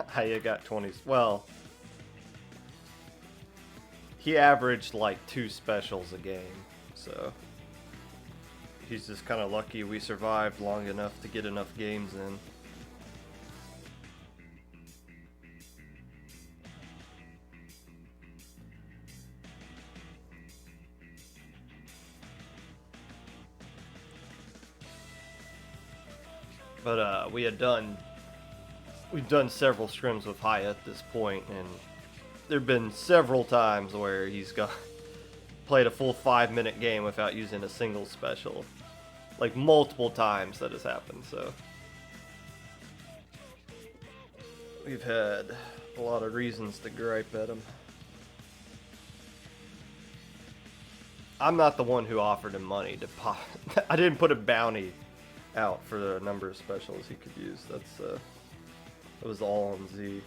Haya got 20s. Well, he averaged like 2 specials a game, so he's just kind of lucky we survived long enough to get enough games in. But we've done several scrims with Haya at this point, and there've been several times where he's played a full 5-minute game without using a single special. Like multiple times that has happened, so we've had a lot of reasons to gripe at him. I'm not the one who offered him money to pop. I didn't put a bounty out for the number of specials he could use. It was all on Z.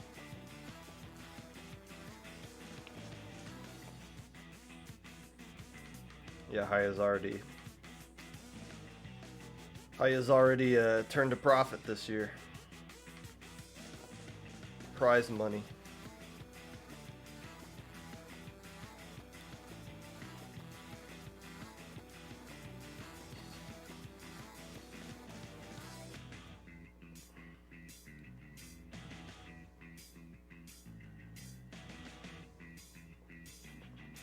Yeah, Haya's already turned a profit this year. Prize money.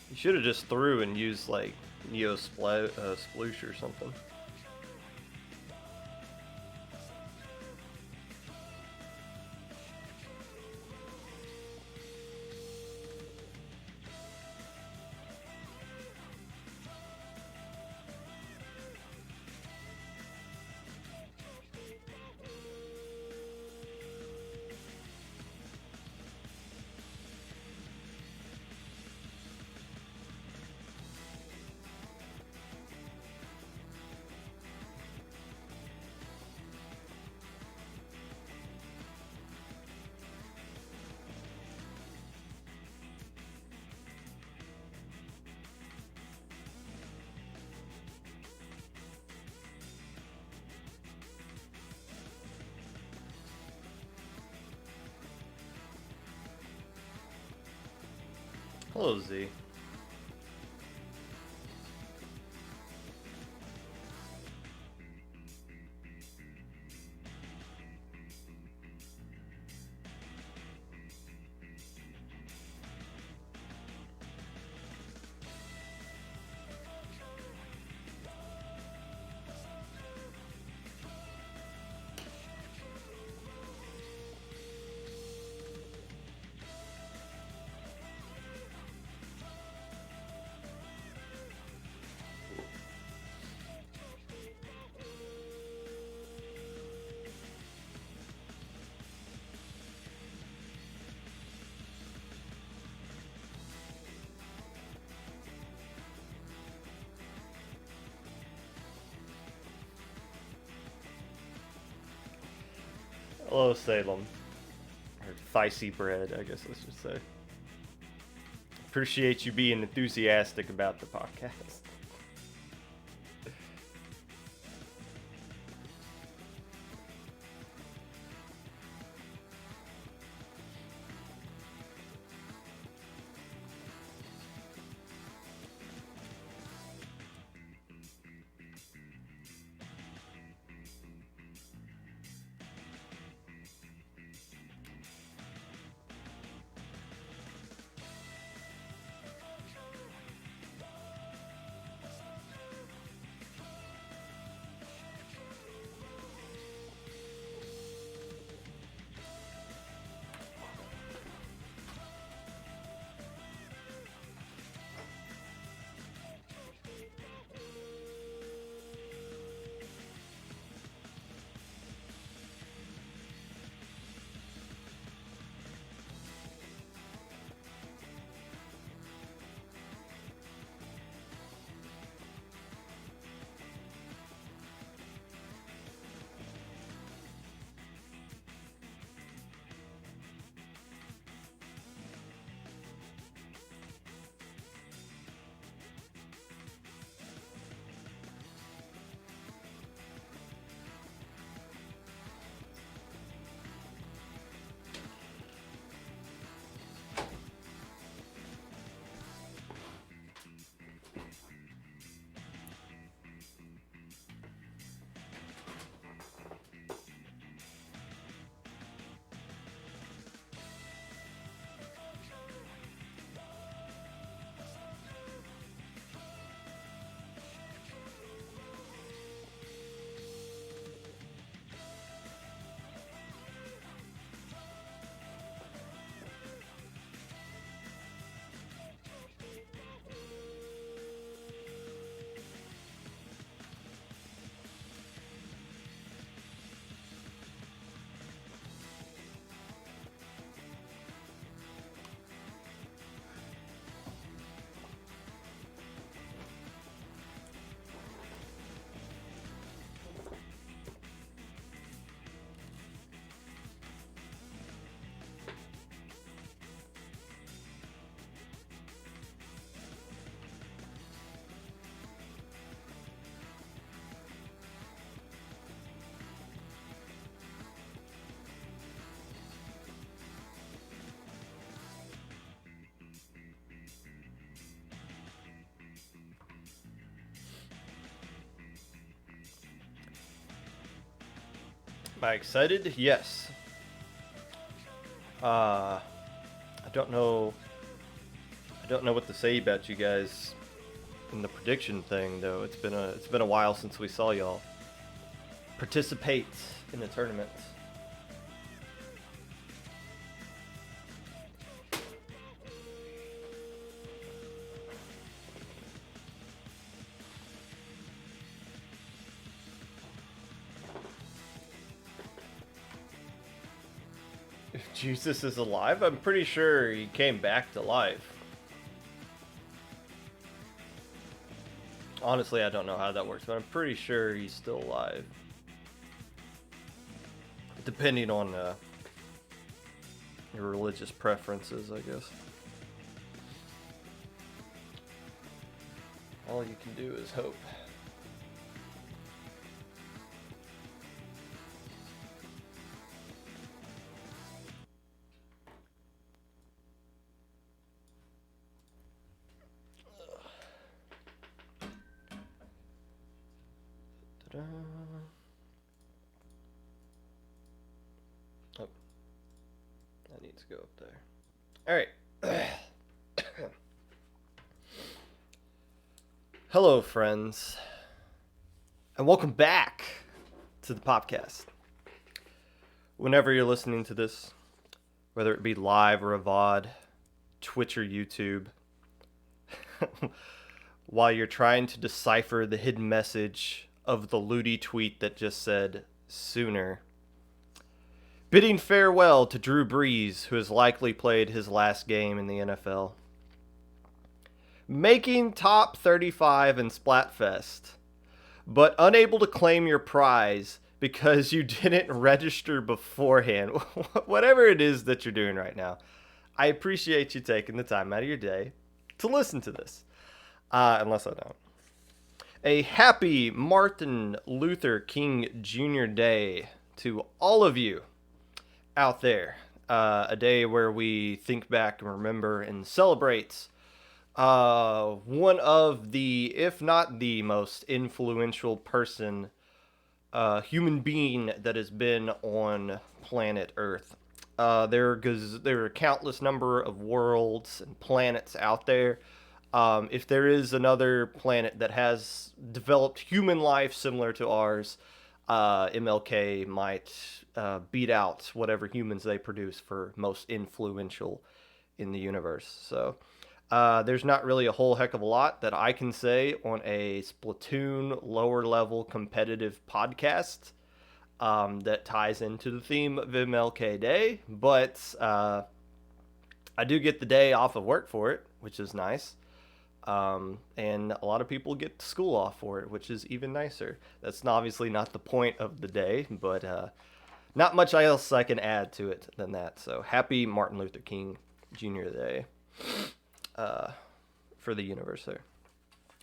You should have just threw and used like Neo Sploosh or something. Hello, Z. Hello, Salem. Or Thicey Bread, I guess I should say. Appreciate you being enthusiastic about the podcast. Am I excited? Yes. I don't know. I don't know what to say about you guys in the prediction thing, though. It's been a while since we saw y'all participate in the tournament. If Jesus is alive, I'm pretty sure he came back to life. Honestly, I don't know how that works, but I'm pretty sure he's still alive. Depending on your religious preferences, I guess. All you can do is hope. Ta-da. Oh, that needs to go up there. All right. Hello, friends, and welcome back to the Popcast. Whenever you're listening to this, whether it be live or a VOD, Twitch or YouTube, while you're trying to decipher the hidden message of the Ludi tweet that just said, sooner, bidding farewell to Drew Brees, who has likely played his last game in the NFL. Making top 35 in Splatfest, but unable to claim your prize because you didn't register beforehand. Whatever it is that you're doing right now, I appreciate you taking the time out of your day to listen to this. Unless I don't. A happy Martin Luther King Jr. Day to all of you out there. A day where we think back and remember and celebrate one of the, if not the most influential person, human being that has been on planet Earth. There are a countless number of worlds and planets out there. If there is another planet that has developed human life similar to ours, MLK might beat out whatever humans they produce for most influential in the universe. So there's not really a whole heck of a lot that I can say on a Splatoon lower level competitive podcast that ties into the theme of MLK Day, but I do get the day off of work for it, which is nice. And a lot of people get school off for it, which is even nicer. That's obviously not the point of the day, but not much else I can add to it than that. So happy Martin Luther King Jr. Day for the universe there.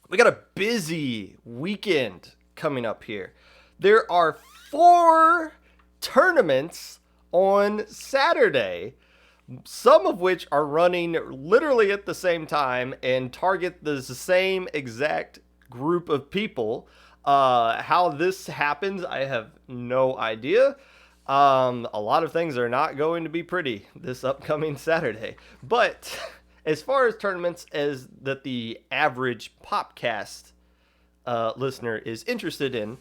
We got a busy weekend coming up here. There are 4 tournaments on Saturday, some of which are running literally at the same time and target the same exact group of people. How this happens, I have no idea. A lot of things are not going to be pretty this upcoming Saturday. But as far as tournaments as that the average Popcast listener is interested in,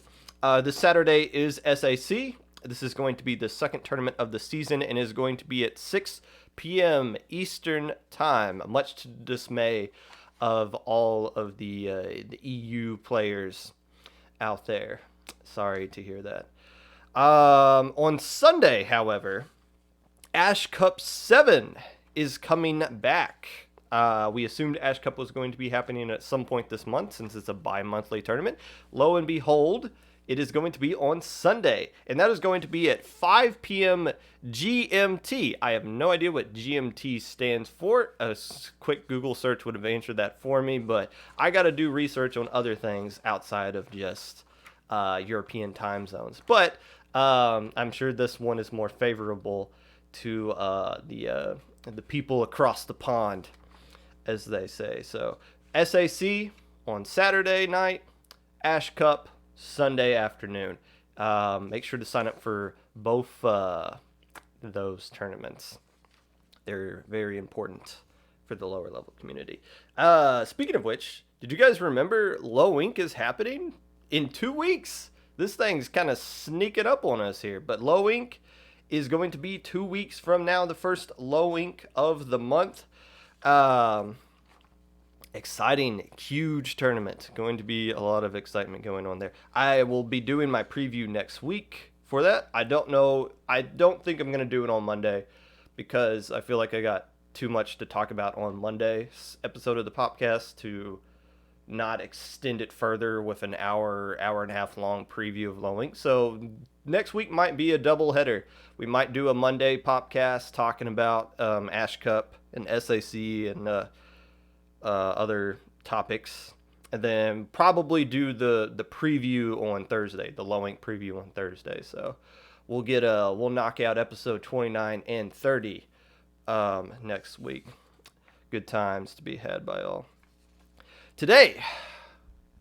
this Saturday is SAC. This is going to be the second tournament of the season and is going to be at 6 p.m. Eastern Time, much to the dismay of all of the EU players out there. Sorry to hear that. On Sunday, however, Ash Cup 7 is coming back. We assumed Ash Cup was going to be happening at some point this month since it's a bi-monthly tournament. Lo and behold, it is going to be on Sunday, and that is going to be at 5 p.m. GMT. I have no idea what GMT stands for. A quick Google search would have answered that for me, but I got to do research on other things outside of just European time zones. But I'm sure this one is more favorable to the people across the pond, as they say. So SAC on Saturday night, Ash Cup Sunday afternoon. Make sure to sign up for both those tournaments. They're very important for the lower level community. Speaking of which, did you guys remember Low Ink is happening in 2 weeks? This thing's kind of sneaking up on us here, but Low Ink is going to be 2 weeks from now, the first Low Ink of the month. Exciting, huge tournament. Going to be a lot of excitement going on there. I will be doing my preview next week for that. I don't know. I don't think I'm going to do it on Monday because I feel like I got too much to talk about on Monday's episode of the Popcast to not extend it further with an hour and a half long preview of Low Ink. So next week might be a double header. We might do a Monday Popcast talking about Ash Cup and SAC and other topics, and then probably do the preview on Thursday, the Low Ink preview on Thursday. So we'll knock out episode 29 and 30 next week. Good times to be had by all. Today,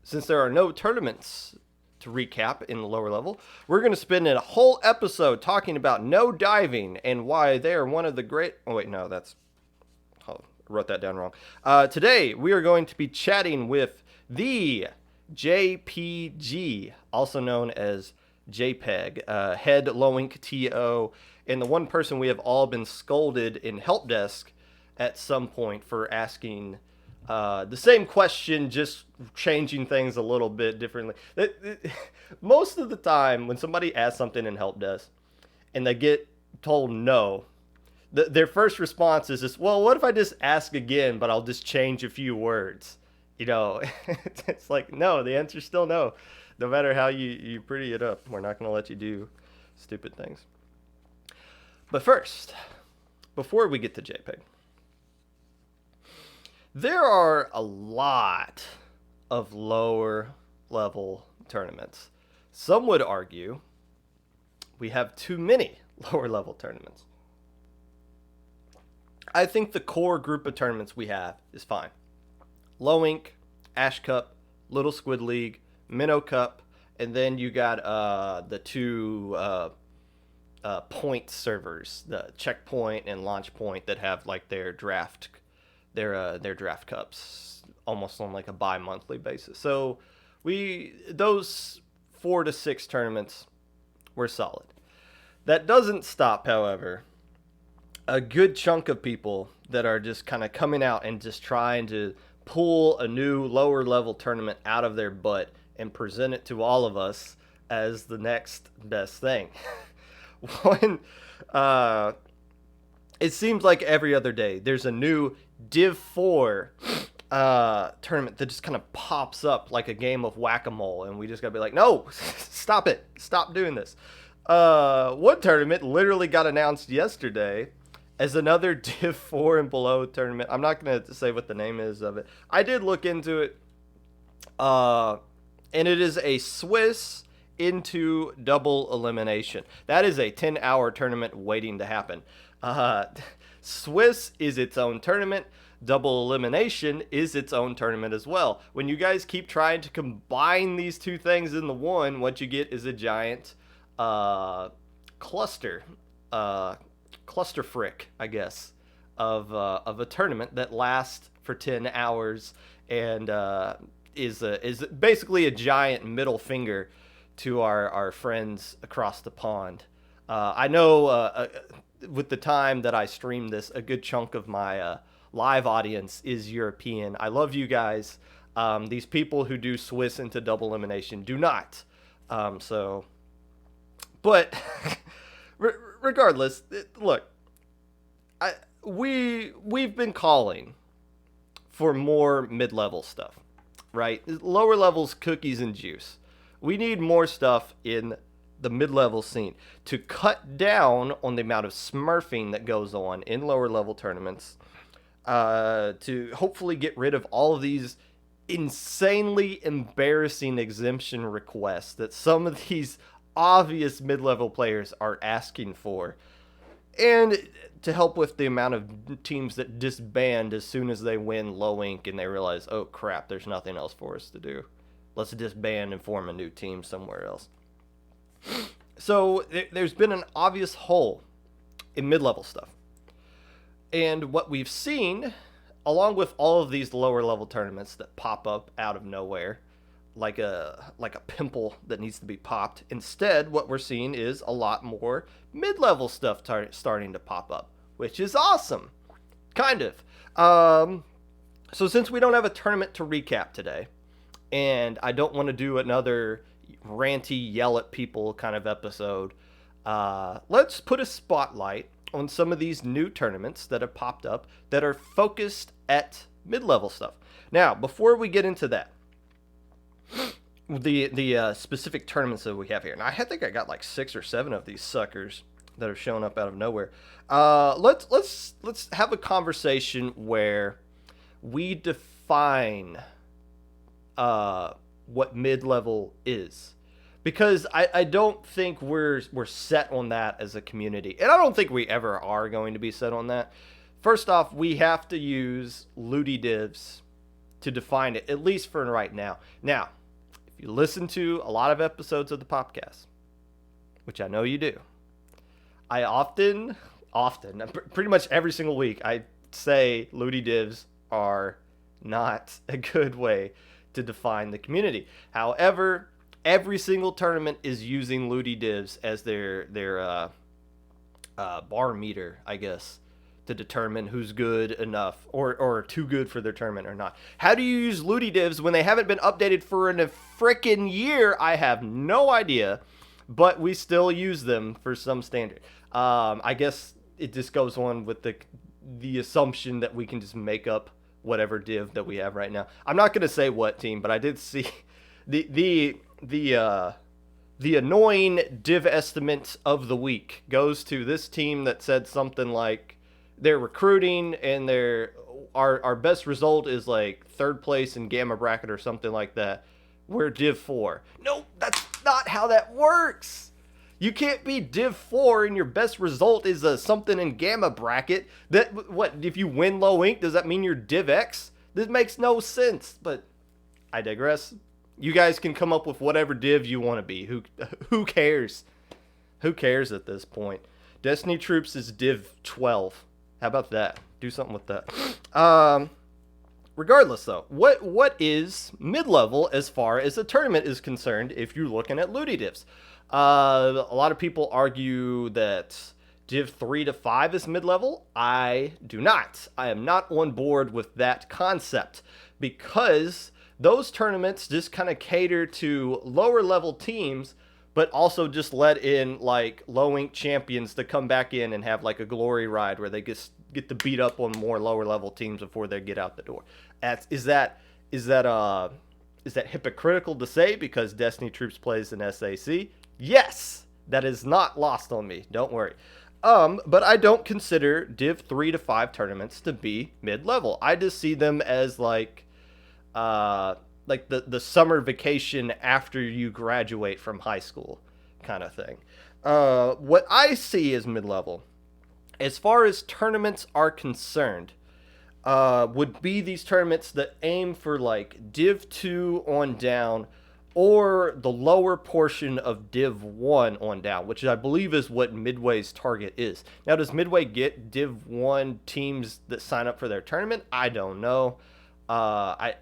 since there are no tournaments to recap in the lower level, we're going to spend a whole episode talking about no diving and why they are one of the great... Oh, wait, no, that's... Oh, I wrote that down wrong. Today, we are going to be chatting with the JPG, also known as JPEG, head Low Ink TO, and the one person we have all been scolded in help desk at some point for asking the same question, just changing things a little bit differently. Most of the time, when somebody asks something in help desk and they get told no, their first response is just, well, what if I just ask again, but I'll just change a few words? You know, it's like, no, the answer's still no. No matter how you pretty it up, we're not going to let you do stupid things. But first, before we get to JPEG, there are a lot of lower level tournaments. Some would argue we have too many lower level tournaments. I think the core group of tournaments we have is fine. Low Ink, Ash Cup, Little Squid League, Minnow Cup, and then you got the two point servers, the Checkpoint and Launch Point, that have like their draft cups almost on like a bi-monthly basis. So those 4 to 6 tournaments were solid. That doesn't stop, however, a good chunk of people that are just kind of coming out and just trying to pull a new lower level tournament out of their butt and present it to all of us as the next best thing. One, it seems like every other day there's a new Div 4 tournament that just kind of pops up like a game of whack-a-mole, and we just gotta be like, no, stop it, stop doing this. One tournament literally got announced yesterday as another Div 4 and below tournament. I'm not going to say what the name is of it. I did look into it, and it is a Swiss into double elimination. That is a 10-hour tournament waiting to happen. Swiss is its own tournament. Double elimination is its own tournament as well. When you guys keep trying to combine these two things into one, what you get is a giant cluster frick, I guess, of a tournament that lasts for 10 hours and is basically a giant middle finger to our friends across the pond. I know with the time that I stream this, a good chunk of my live audience is European. I love you guys. These people who do Swiss into double elimination do not. But regardless, look, we've been calling for more mid-level stuff, right? Lower levels, cookies and juice. We need more stuff in the mid-level scene to cut down on the amount of smurfing that goes on in lower level tournaments, to hopefully get rid of all of these insanely embarrassing exemption requests that some of these obvious mid-level players are asking for, and to help with the amount of teams that disband as soon as they win Low Ink and they realize, oh crap, there's nothing else for us to do. Let's disband and form a new team somewhere else. So there's been an obvious hole in mid-level stuff. And what we've seen, along with all of these lower level tournaments that pop up out of nowhere, like a pimple that needs to be popped. Instead, what we're seeing is a lot more mid-level stuff starting to pop up, which is awesome. Kind of. So since we don't have a tournament to recap today, and I don't want to do another ranty, yell at people kind of episode, let's put a spotlight on some of these new tournaments that have popped up that are focused at mid-level stuff. Now, before we get into that, the specific tournaments that we have here, and I think I got like 6 or 7 of these suckers that are showing up out of nowhere. Let's have a conversation where we define what mid-level is. Because I don't think we're set on that as a community. And I don't think we ever are going to be set on that. First off, we have to use Ludi divs to define it, at least for right now. Now, if you listen to a lot of episodes of the Popcast, which I know you do, I often, pretty much every single week, I say Ludi divs are not a good way to define the community. However, every single tournament is using Ludi divs as their bar meter, I guess, to determine who's good enough or too good for their tournament or not. How do you use Ludi divs when they haven't been updated for a frickin' year? I have no idea, but we still use them for some standard. I guess it just goes on with the assumption that we can just make up whatever div that we have right now. I'm not going to say what team, but I did see the annoying div estimate of the week goes to this team that said something like they're recruiting and our best result is like 3rd place in gamma bracket or something like that. We're div 4. No, that's not how that works. You can't be div 4 and your best result is something in gamma bracket. That what if you win low ink, does that mean you're div X? This makes no sense, but I digress. You guys can come up with whatever div you want to be. Who cares? Who cares at this point? Destiny Troops is div 12. How about that? Do something with that. Regardless, though, what is mid-level as far as the tournament is concerned if you're looking at Ludi divs? A lot of people argue that div 3 to 5 is mid-level. I do not. I am not on board with that concept because those tournaments just kind of cater to lower level teams, but also just let in like low ink champions to come back in and have like a glory ride where they get to beat up on more lower level teams before they get out the door. Is that hypocritical to say because Destiny Troops plays in SAC? Yes, that is not lost on me. Don't worry. But I don't consider div 3 to 5 tournaments to be mid-level. I just see them as like the summer vacation after you graduate from high school kind of thing. What I see as mid-level, as far as tournaments are concerned, would be these tournaments that aim for like div 2 on down or the lower portion of div 1 on down, which I believe is what Midway's target is. Now, does Midway get div 1 teams that sign up for their tournament? I don't know. I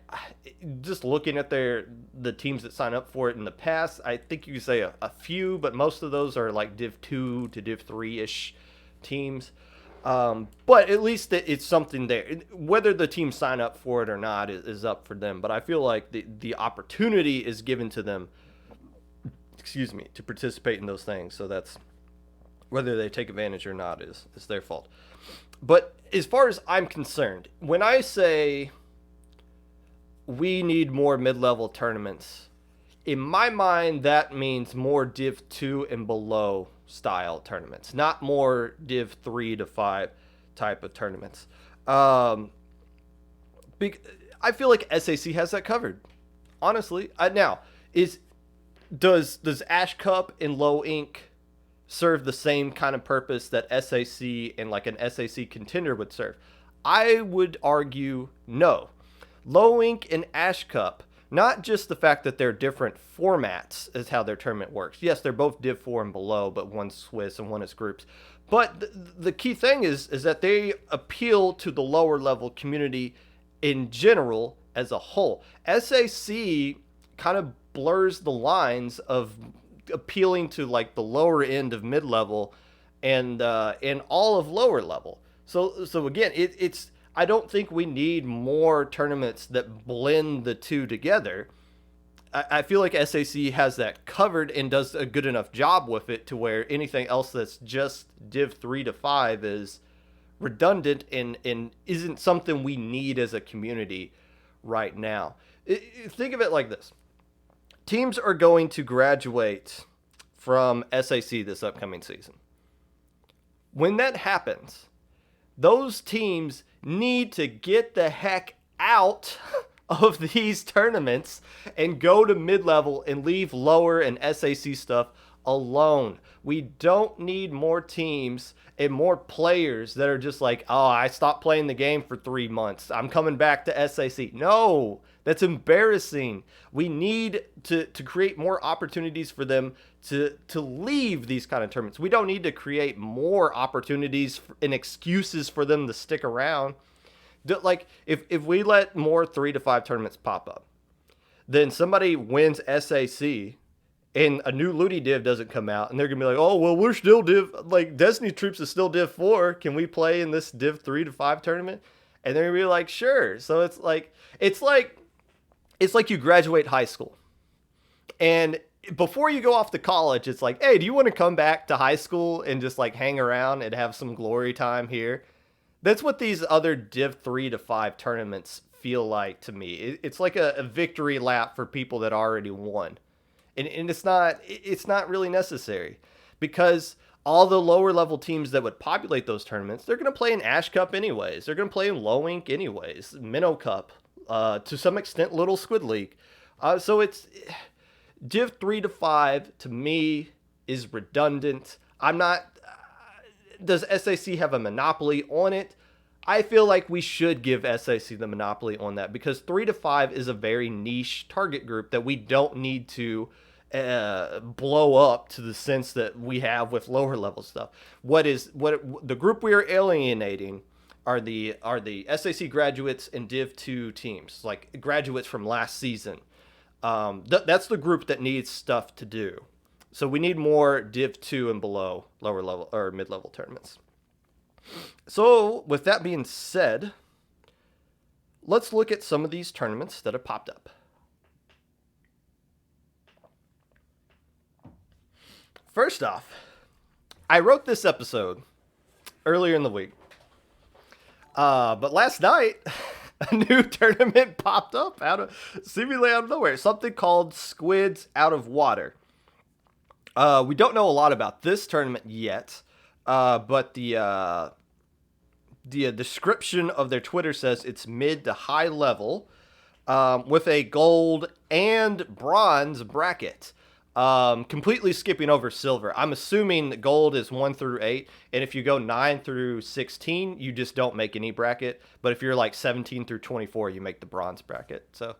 just looking at the teams that sign up for it in the past, I think you could say a few, but most of those are like div 2 to div 3-ish teams. But at least it's something there. Whether the teams sign up for it or not is up for them. But I feel like the opportunity is given to them, to participate in those things. So that's whether they take advantage or not is their fault. But as far as I'm concerned, when I say we need more mid-level tournaments, in my mind, that means more div 2 and below style tournaments, not more div 3 to 5 type of tournaments. I feel like SAC has that covered. Honestly, now does Ash Cup and Low Ink serve the same kind of purpose that SAC and like an SAC contender would serve? I would argue no. Low Ink and Ash Cup not just the fact that they're different formats is how their tournament works. Yes, they're both Div 4 and below, but one's Swiss and one is groups. But the key thing is that they appeal to the lower level community in general as a whole. SAC kind of blurs the lines of appealing to like the lower end of mid-level and all of lower level. So again, it's I don't think we need more tournaments that blend the two together. I feel like SAC has that covered and does a good enough job with it to where anything else that's just Div 3 to 5 is redundant and isn't something we need as a community right now. Think of it like this. Teams are going to graduate from SAC this upcoming season. When that happens, those teams need to get the heck out of these tournaments and go to mid-level and leave lower and SAC stuff alone. We don't need more teams and more players that are just like, oh, I stopped playing the game for 3 months, I'm coming back to SAC. No, that's embarrassing. We need to create more opportunities for them to leave these kind of tournaments. We don't need to create more opportunities and excuses for them to stick around. Like, if we let more 3 to 5 tournaments pop up, then somebody wins SAC and a new Ludi Div doesn't come out, and they're going to be like, oh, well, we're still Div, like, Destiny Troops is still Div 4. Can we play in this Div 3 to 5 tournament? And they're going to be like, sure. So it's like you graduate high school. And before you go off to college, it's like, hey, do you want to come back to high school and just, like, hang around and have some glory time here? That's what these other Div 3 to 5 tournaments feel like to me. It's like a victory lap for people that already won. And it's not really necessary, because all the lower level teams that would populate those tournaments, they're going to play in Ash Cup anyways. They're going to play in Low Ink anyways, Minnow Cup, to some extent Little Squid League. So it's Div 3 to 5 to me is redundant. Does SAC have a monopoly on it? I feel like we should give SAC the monopoly on that, because 3 to 5 is a very niche target group that we don't need to blow up to the sense that we have with lower level stuff. The group we are alienating are the SAC graduates and Div 2 teams, like graduates from last season. That's the group that needs stuff to do. So we need more Div 2 and below lower level or mid-level tournaments. So with that being said, let's look at some of these tournaments that have popped up. First off, I wrote this episode earlier in the week, but last night a new tournament popped up seemingly out of nowhere. Something called Squids Out of Water. We don't know a lot about this tournament yet, but the description of their Twitter says it's mid to high level, with a gold and bronze bracket. Completely skipping over silver. I'm assuming that gold is 1 through 8, and if you go 9 through 16, you just don't make any bracket. But if you're like 17 through 24, you make the bronze bracket. So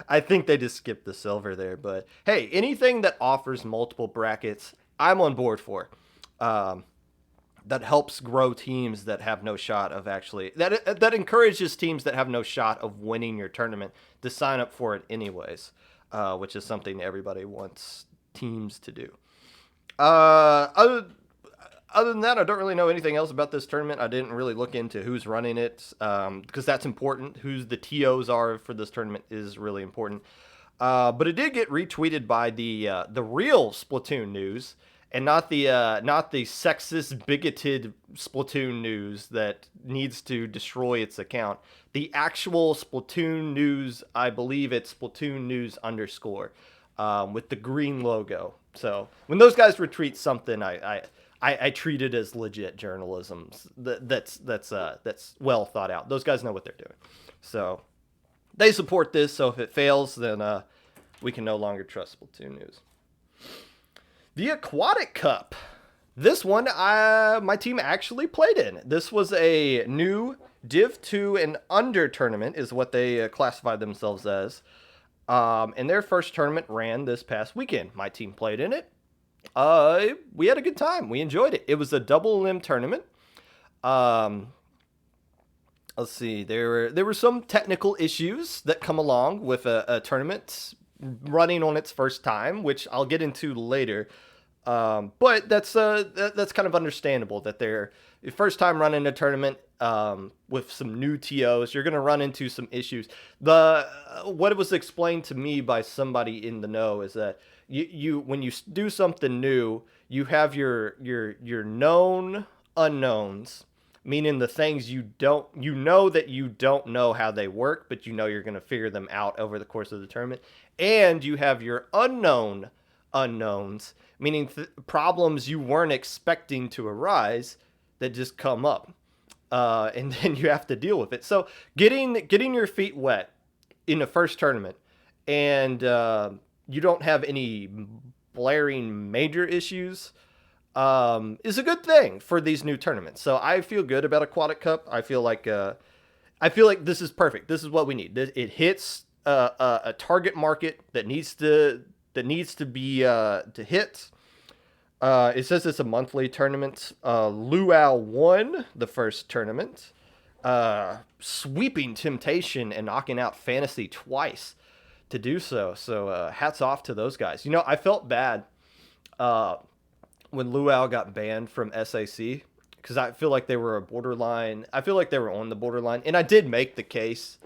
I think they just skipped the silver there. But hey, anything that offers multiple brackets, I'm on board for. That helps grow teams that have no shot of actually... That encourages teams that have no shot of winning your tournament to sign up for it anyways. Which is something everybody wants teams to do. Other than that, I don't really know anything else about this tournament. I didn't really look into who's running it, because that's important. Who's the TOs are for this tournament is really important. But it did get retweeted by the real Splatoon news, and not the sexist, bigoted Splatoon news that needs to destroy its account. The actual Splatoon news, I believe it's Splatoon news _ with the green logo. So when those guys retweet something, I treat it as legit journalism. That's well thought out. Those guys know what they're doing. So they support this. So if it fails, then we can no longer trust Splatoon news. The Aquatic Cup. This one, my team actually played in. This was a new Div 2 and under tournament is what they classified themselves as. And their first tournament ran this past weekend. My team played in it. We had a good time. We enjoyed it. It was a double limb tournament. Let's see. There were some technical issues that come along with a tournament running on its first time, which I'll get into later. But that's kind of understandable that they're your first time running a tournament with some new TOs. You're going to run into some issues. What it was explained to me by somebody in the know is that you when you do something new, you have your known unknowns, meaning the things you know that you don't know how they work, but you know you're going to figure them out over the course of the tournament, and you have your unknown unknowns, meaning problems you weren't expecting to arise that just come up, and then you have to deal with it. So getting your feet wet in the first tournament, and you don't have any blaring major issues, is a good thing for these new tournaments. So I feel good about Aquatic Cup. I feel like this is perfect. This is what we need. It hits a target market that needs to be to hit. It says it's a monthly tournament. Luau won the first tournament, sweeping Temptation and knocking out Fantasy twice to do so. So hats off to those guys. You know, I felt bad when Luau got banned from SAC because I feel like they were I feel like they were on the borderline, and I did make the case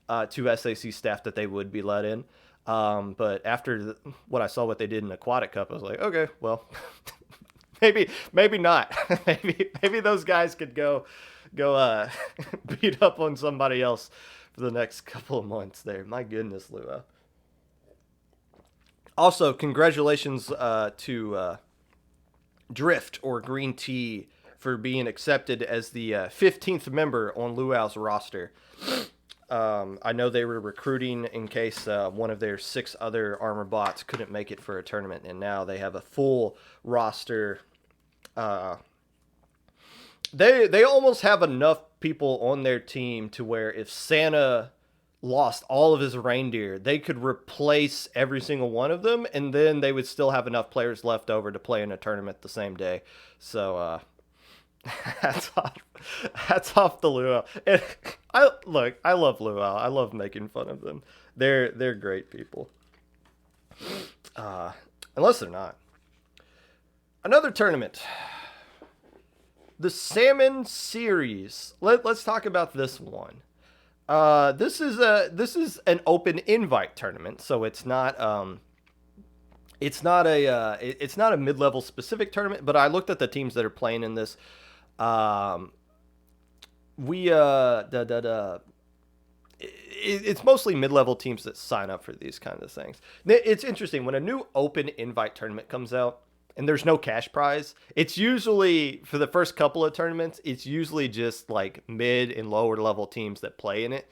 to SAC staff that they would be let in. But after what I saw what they did in Aquatic Cup, I was like, okay, well, maybe not. maybe those guys could go beat up on somebody else for the next couple of months there. My goodness, Luau. Also, congratulations to Drift or Green Tea for being accepted as the 15th member on Luau's roster. I know they were recruiting in case one of their 6 other armor bots couldn't make it for a tournament, and now they have a full roster. They almost have enough people on their team to where if Santa lost all of his reindeer, they could replace every single one of them, and then they would still have enough players left over to play in a tournament the same day. So hats off to Luau. And I love Luau. I love making fun of them. They're great people. Unless they're not. Another tournament. The Salmon Series. Let's talk about this one. This is an open invite tournament, so it's not a mid-level specific tournament. But I looked at the teams that are playing in this. It's mostly mid-level teams that sign up for these kinds of things. It's interesting when a new open invite tournament comes out and there's no cash prize. It's usually, for the first couple of tournaments, it's usually just like mid and lower level teams that play in it.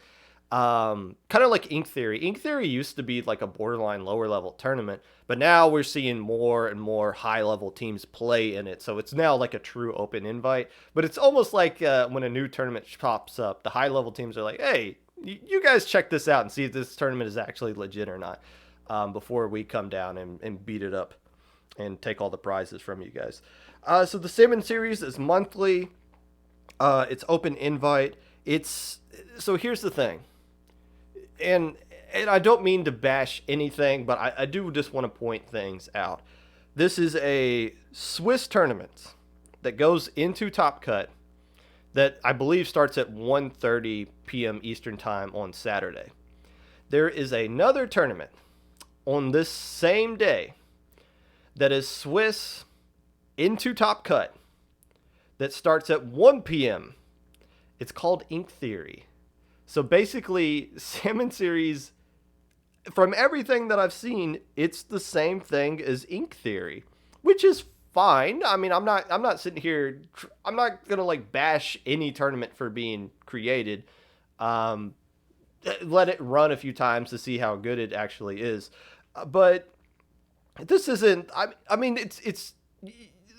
Kind of like Ink Theory. Ink Theory used to be like a borderline lower level tournament, but now we're seeing more and more high level teams play in it. So it's now like a true open invite, but it's almost like when a new tournament pops up, the high level teams are like, hey, you guys check this out and see if this tournament is actually legit or not, before we come down and beat it up and take all the prizes from you guys. So the Salmon Series is monthly. It's open invite. So here's the thing. And I don't mean to bash anything, but I do just want to point things out. This is a Swiss tournament that goes into Top Cut that I believe starts at 1:30 p.m. Eastern Time on Saturday. There is another tournament on this same day that is Swiss into Top Cut that starts at 1 p.m. It's called Ink Theory. So basically, Salmon Series, from everything that I've seen, it's the same thing as Ink Theory, which is fine. I mean, I'm not sitting here. I'm not gonna like bash any tournament for being created. Let it run a few times to see how good it actually is. But this isn't. I mean, it's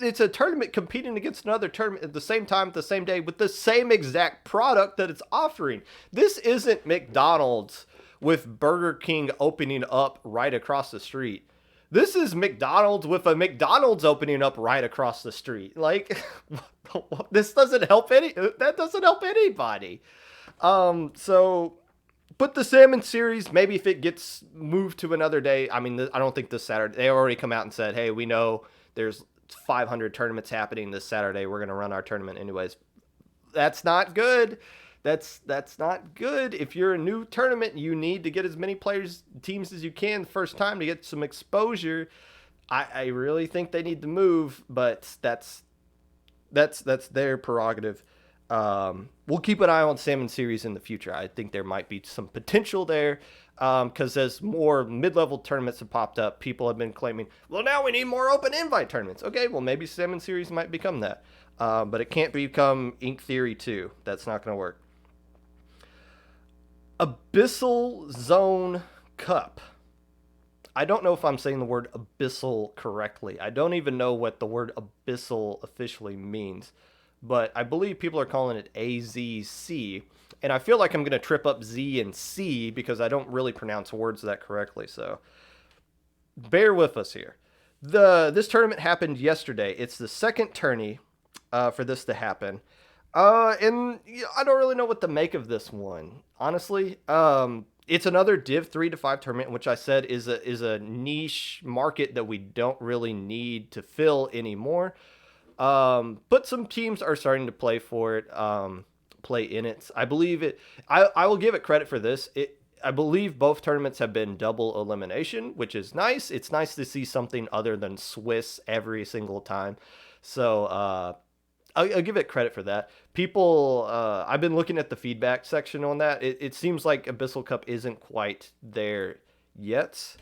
it's a tournament competing against another tournament at the same time, at the same day, with the same exact product that it's offering. This isn't McDonald's with Burger King opening up right across the street. This is McDonald's with a McDonald's opening up right across the street. Like, this doesn't help that doesn't help anybody. So, but the salmon series, maybe if it gets moved to another day, I mean, I don't think this Saturday, they already come out and said, hey, we know there's 500 tournaments happening this Saturday. We're going to run our tournament anyways. That's not good. That's not good. If you're a new tournament, you need to get as many teams as you can the first time to get some exposure. I really think they need to move, but that's their prerogative. We'll keep an eye on Salmon Series in the future. I think there might be some potential there, because as more mid-level tournaments have popped up, people have been claiming, well, now we need more open invite tournaments. Okay, well, maybe Salmon Series might become that. But it can't become Ink Theory 2. That's not going to work. Abyssal Zone Cup. I don't know if I'm saying the word abyssal correctly. I don't even know what the word abyssal officially means, but I believe people are calling it AZC, and I feel like I'm going to trip up Z and C because I don't really pronounce words that correctly, so bear with us here. This tournament happened yesterday. It's the second tourney for this to happen. And I don't really know what to make of this one, honestly. It's another Div 3 to 5 tournament, which I said is a niche market that we don't really need to fill anymore. But some teams are starting to play for it, play in it. I believe it. I will give it credit for this. I believe both tournaments have been double elimination, which is nice. It's nice to see something other than Swiss every single time. So, I'll give it credit for that. People, I've been looking at the feedback section on that. It seems like Abyssal Cup isn't quite there yet.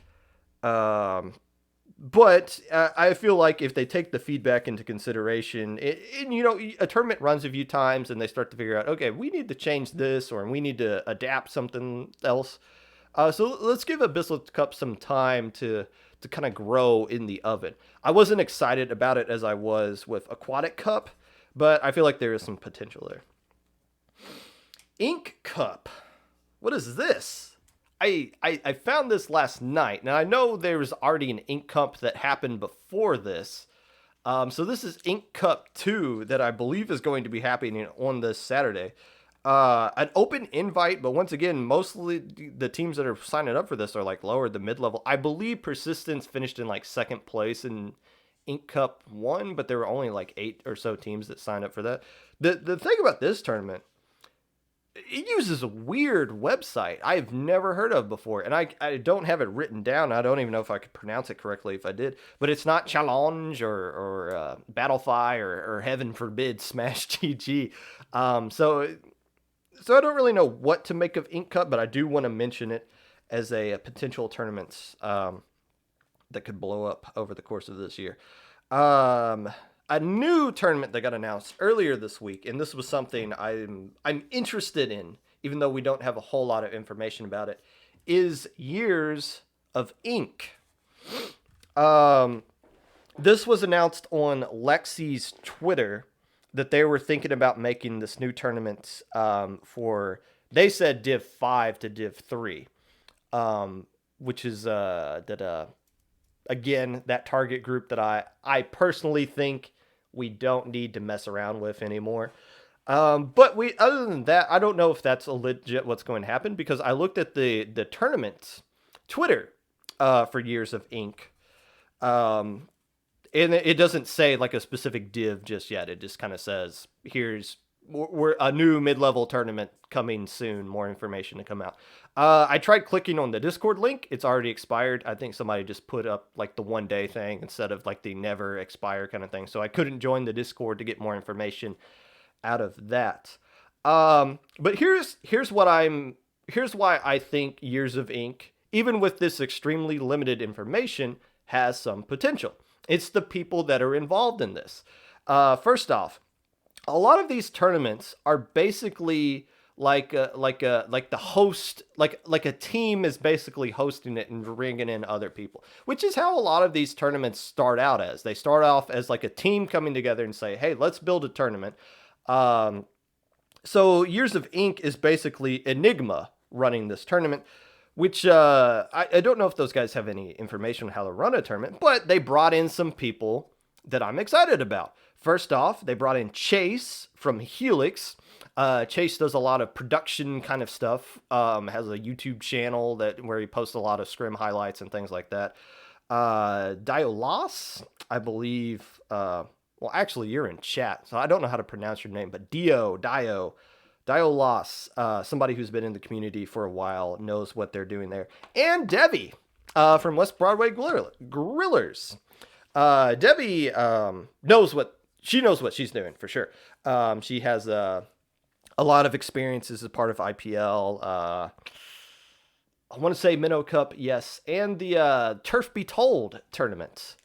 But I feel like if they take the feedback into consideration, a tournament runs a few times and they start to figure out, okay, we need to change this or we need to adapt something else. So let's give Abyssal Cup some time to kind of grow in the oven. I wasn't excited about it as I was with Aquatic Cup, but I feel like there is some potential there. Ink Cup. What is this? I found this last night. Now, I know there was already an Ink Cup that happened before this. So this is Ink Cup 2 that I believe is going to be happening on this Saturday. An open invite, but once again, mostly the teams that are signing up for this are like lower the mid-level. I believe Persistence finished in like second place in Ink Cup 1, but there were only like 8 or so teams that signed up for that. The thing about this tournament, it uses a weird website I've never heard of before, and I don't have it written down. I don't even know if I could pronounce it correctly if I did, but it's not Challenge or Battlefy or heaven forbid Smash GG. So I don't really know what to make of Ink Cup, but I do want to mention it as a potential tournament that could blow up over the course of this year. A new tournament that got announced earlier this week, and this was something I'm interested in, even though we don't have a whole lot of information about it, is Years of Ink. This was announced on Lexi's Twitter that they were thinking about making this new tournament for, they said Div 5 to Div 3, which is again, that target group that I personally think we don't need to mess around with anymore. But other than that, I don't know if that's a legit what's going to happen, because I looked at the tournament's Twitter for Years of Ink. And it doesn't say like a specific div just yet. It just kind of says, here's we're a new mid-level tournament coming soon. More information to come out. I tried clicking on the Discord link. It's already expired. I think somebody just put up like the 1 day thing instead of like the never expire kind of thing. So I couldn't join the Discord to get more information out of that. But here's why I think Years of Ink, even with this extremely limited information, has some potential. It's the people that are involved in this. First off, a lot of these tournaments are basically like the host, like a team is basically hosting it and bringing in other people, which is how a lot of these tournaments start out as. They start off as like a team coming together and say, hey, let's build a tournament. So Years of Ink is basically Enigma running this tournament, which I don't know if those guys have any information on how to run a tournament, but they brought in some people that I'm excited about. First off, they brought in Chase from Helix. Chase does a lot of production kind of stuff, has a YouTube channel where he posts a lot of scrim highlights and things like that. Diolas, I believe, well, actually, you're in chat, so I don't know how to pronounce your name, but Diolas, somebody who's been in the community for a while, knows what they're doing there. And Debbie from West Broadway Grillers. Debbie knows what she's doing for sure. She has a lot of experiences as part of IPL. I want to say Minnow Cup, yes, and the Turf Be Told tournament,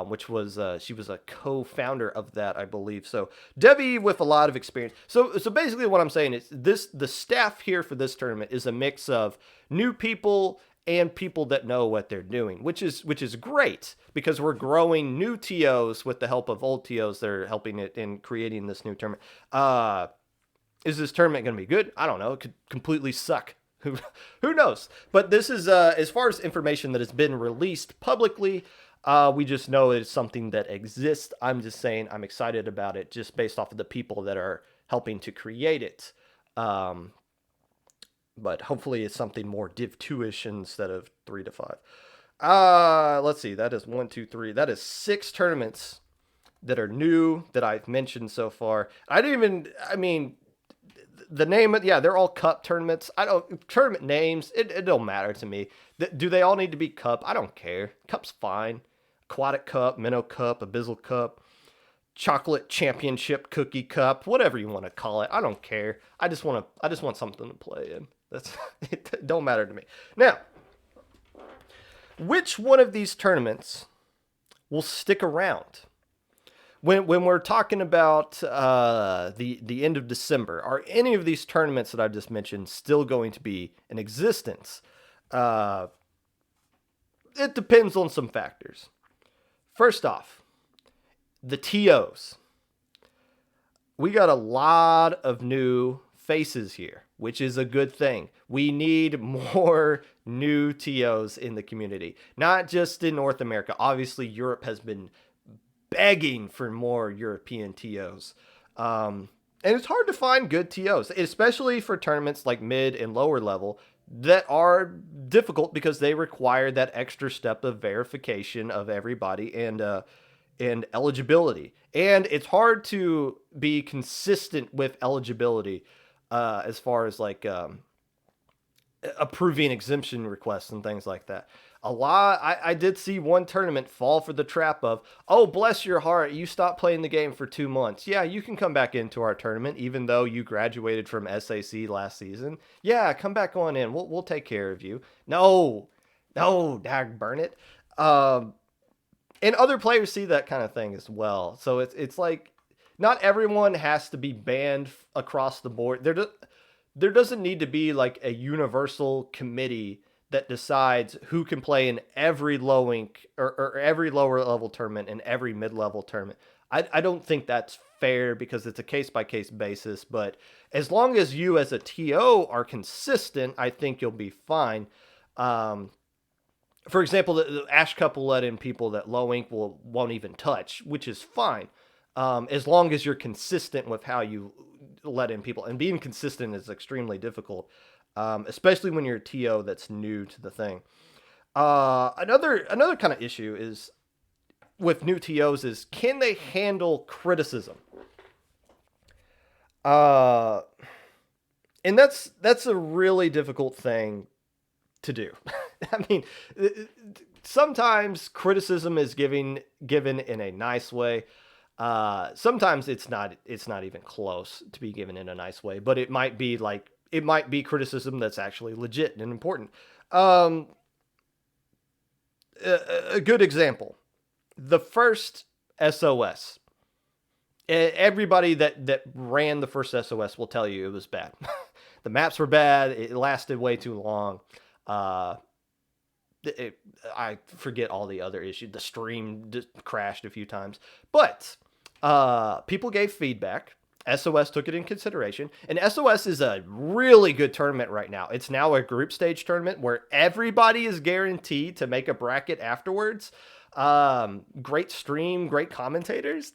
which was she was a co-founder of that, I believe. So Debbie with a lot of experience. So basically, what I'm saying is the staff here for this tournament is a mix of new people and people that know what they're doing, which is great because we're growing new TOs with the help of old TOs that are helping it in creating this new tournament. Is this tournament going to be good? I don't know. It could completely suck. Who knows? But this is, as far as information that has been released publicly, we just know it's something that exists. I'm just saying I'm excited about it just based off of the people that are helping to create it. But hopefully it's something more Div 2-ish instead of 3 to 5. Let's see. That is 1, 2, 3. That is 6 tournaments that are new that I've mentioned so far. The name, yeah, they're all cup tournaments. Tournament names, it don't matter to me. Do they all need to be cup? I don't care. Cup's fine. Aquatic Cup, Minnow Cup, Abyssal Cup, Chocolate Championship Cookie Cup, whatever you want to call it. I don't care. I just want something to play in. It don't matter to me. Now, which one of these tournaments will stick around? When we're talking about the end of December, are any of these tournaments that I've just mentioned still going to be in existence? It depends on some factors. First off, the TOs. We got a lot of new faces here, which is a good thing. We need more new TOs in the community, not just in North America. Obviously, Europe has been begging for more European TOs. And it's hard to find good TOs, especially for tournaments like mid and lower level that are difficult because they require that extra step of verification of everybody and eligibility. And it's hard to be consistent with eligibility as far as like approving exemption requests and things like that. I did see one tournament fall for the trap of, oh, bless your heart, you stopped playing the game for 2 months. Yeah, you can come back into our tournament, even though you graduated from SAC last season. Yeah, come back on in. We'll take care of you. No, dag burn it. And other players see that kind of thing as well. So it's like, not everyone has to be banned across the board. There doesn't need to be like a universal committee that decides who can play in every low ink or every lower level tournament and every mid-level tournament. I don't think that's fair because it's a case-by-case basis, but as long as you as a TO are consistent, I think you'll be fine. For example, the Ash Cup will let in people that low ink won't even touch, which is fine. As long as you're consistent with how you let in people. And being consistent is extremely difficult. Especially when you're a TO that's new to the thing. Another kind of issue is with new TOs is, can they handle criticism? And that's a really difficult thing to do. I mean, sometimes criticism is given in a nice way. Sometimes it's not even close to be given in a nice way, but it might be criticism that's actually legit and important. A good example, the first SOS. Everybody that ran the first SOS will tell you it was bad. The maps were bad. It lasted way too long. Uh, I forget all the other issues. The stream crashed a few times, but people gave feedback. SOS took it in consideration, and SOS is a really good tournament right now. It's now a group stage tournament where everybody is guaranteed to make a bracket afterwards. Great stream, great commentators.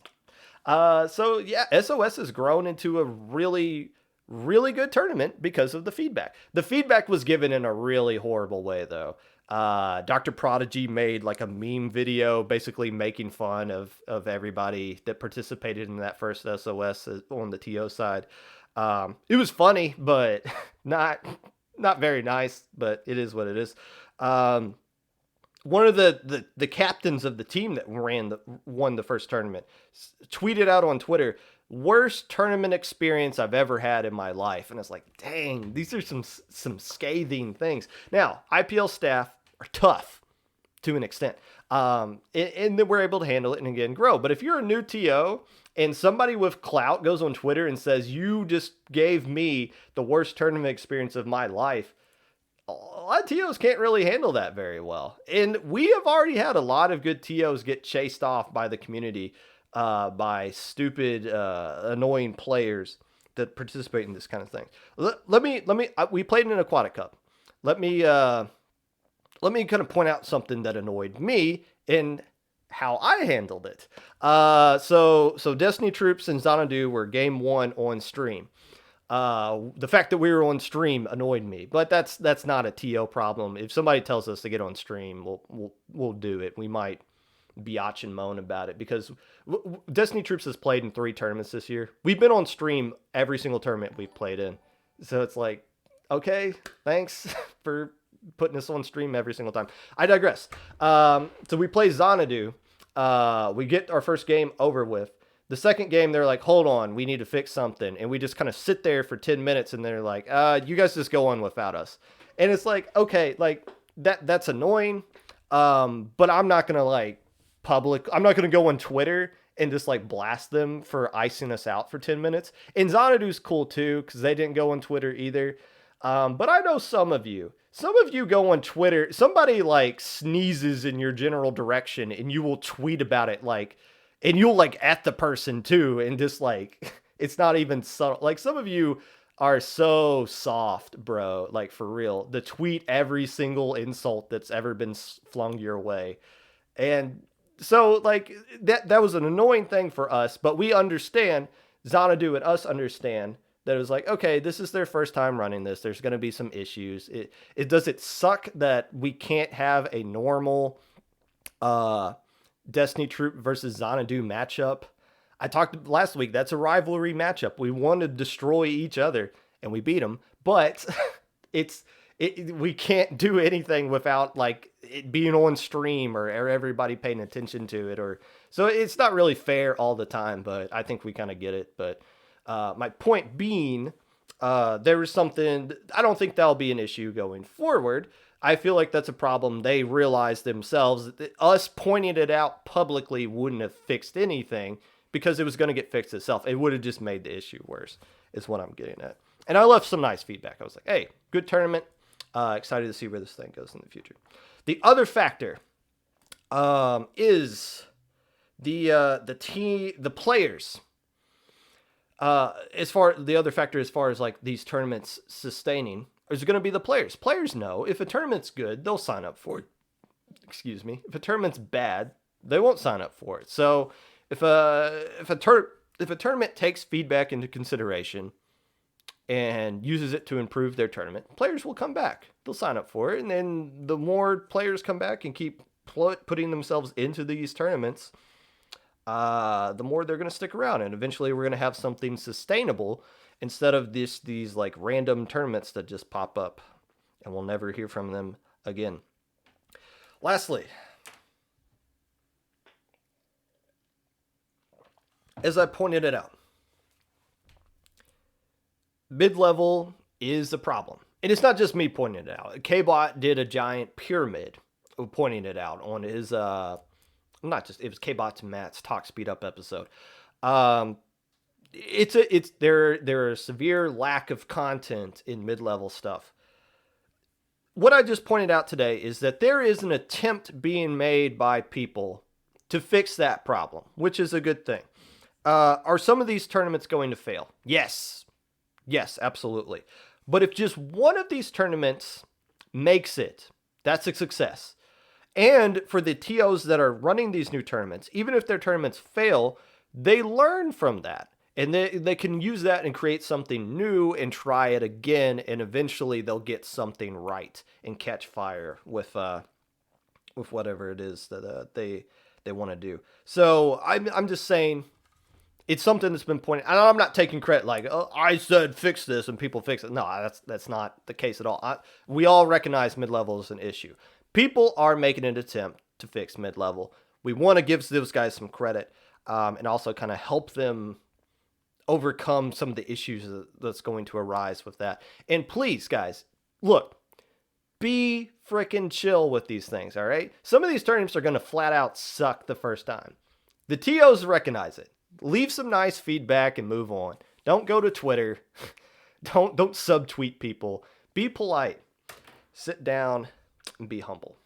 So yeah, SOS has grown into a really, really good tournament because of the feedback. The feedback was given in a really horrible way, though. Dr. Prodigy made like a meme video basically making fun of everybody that participated in that first SOS on the TO side. It was funny, but not very nice, but it is what it is. One of the captains of the team that won the first tournament tweeted out on Twitter, "Worst tournament experience I've ever had in my life." And it's like, dang, these are some scathing things. Now, IPL staff are tough to an extent, and then we're able to handle it and again grow. But if you're a new TO and somebody with clout goes on Twitter and says, "You just gave me the worst tournament experience of my life," a lot of TOs can't really handle that very well. And we have already had a lot of good TOs get chased off by the community, by stupid, annoying players that participate in this kind of thing. We played in an Aquatic Cup. Let me kind of point out something that annoyed me and how I handled it. So Destiny Troops and Xanadu were game 1 on stream. The fact that we were on stream annoyed me, but that's not a TO problem. If somebody tells us to get on stream, we'll do it. We might biatch and moan about it because Destiny Troops has played in 3 tournaments this year. We've been on stream every single tournament we've played in. So it's like, okay, thanks for putting us on stream every single time. I digress. So we play Xanadu. We get our first game over with. The second game, they're like, "Hold on, we need to fix something." And we just kind of sit there for 10 minutes and they're like, "You guys just go on without us." And it's like, okay, like that's annoying. But I'm not going to I'm not going to go on Twitter and just like blast them for icing us out for 10 minutes. And Xanadu's cool too, because they didn't go on Twitter either. But I know some of you go on Twitter, somebody like sneezes in your general direction and you will tweet about it and you'll like at the person too. And just like, it's not even subtle. Like some of you are so soft, bro. Like for real, the tweet every single insult that's ever been flung your way. And so like that was an annoying thing for us, but we understand, Xanadu and us understand that it was like, okay, this is their first time running this. There's going to be some issues. Does it suck that we can't have a normal Destiny Troop versus Xanadu matchup? I talked last week. That's a rivalry matchup. We want to destroy each other, and we beat them. But we can't do anything without like it being on stream or everybody paying attention to it. So it's not really fair all the time. But I think we kind of get it. But my point being, there was something, I don't think that'll be an issue going forward. I feel like that's a problem they realized themselves. Us pointing it out publicly wouldn't have fixed anything because it was going to get fixed itself. It would have just made the issue worse, is what I'm getting at. And I left some nice feedback. I was like, hey, good tournament. Excited to see where this thing goes in the future. The other factor is the players. As far as like these tournaments sustaining is going to be the players. Players know if a tournament's good, they'll sign up for it. Excuse me. If a tournament's bad, they won't sign up for it. So if a tournament takes feedback into consideration and uses it to improve their tournament, players will come back. They'll sign up for it, and then the more players come back and keep putting themselves into these tournaments, the more they're going to stick around, and eventually we're going to have something sustainable instead of these like random tournaments that just pop up and we'll never hear from them again. Lastly, as I pointed it out, mid-level is a problem. And it's not just me pointing it out. K-Bot did a giant pyramid pointing it out on his it was K-Bot's and Matt's Talk Speed Up episode. there are severe lack of content in mid-level stuff. What I just pointed out today is that there is an attempt being made by people to fix that problem, which is a good thing. Are some of these tournaments going to fail? Yes. Yes, absolutely. But if just one of these tournaments makes it, that's a success. And for the TOs that are running these new tournaments, even if their tournaments fail, they learn from that. And they can use that and create something new and try it again. And eventually they'll get something right and catch fire with whatever it is that they want to do. So I'm just saying, it's something that's been pointed. And I'm not taking credit like, oh, I said fix this and people fix it. No, that's not the case at all. We all recognize mid-level is an issue. People are making an attempt to fix mid-level. We want to give those guys some credit, and also kind of help them overcome some of the issues that's going to arise with that. And please, guys, look, be freaking chill with these things, all right? Some of these tournaments are going to flat out suck the first time. The TOs recognize it. Leave some nice feedback and move on. Don't go to Twitter. Don't subtweet people. Be polite. Sit down and be humble.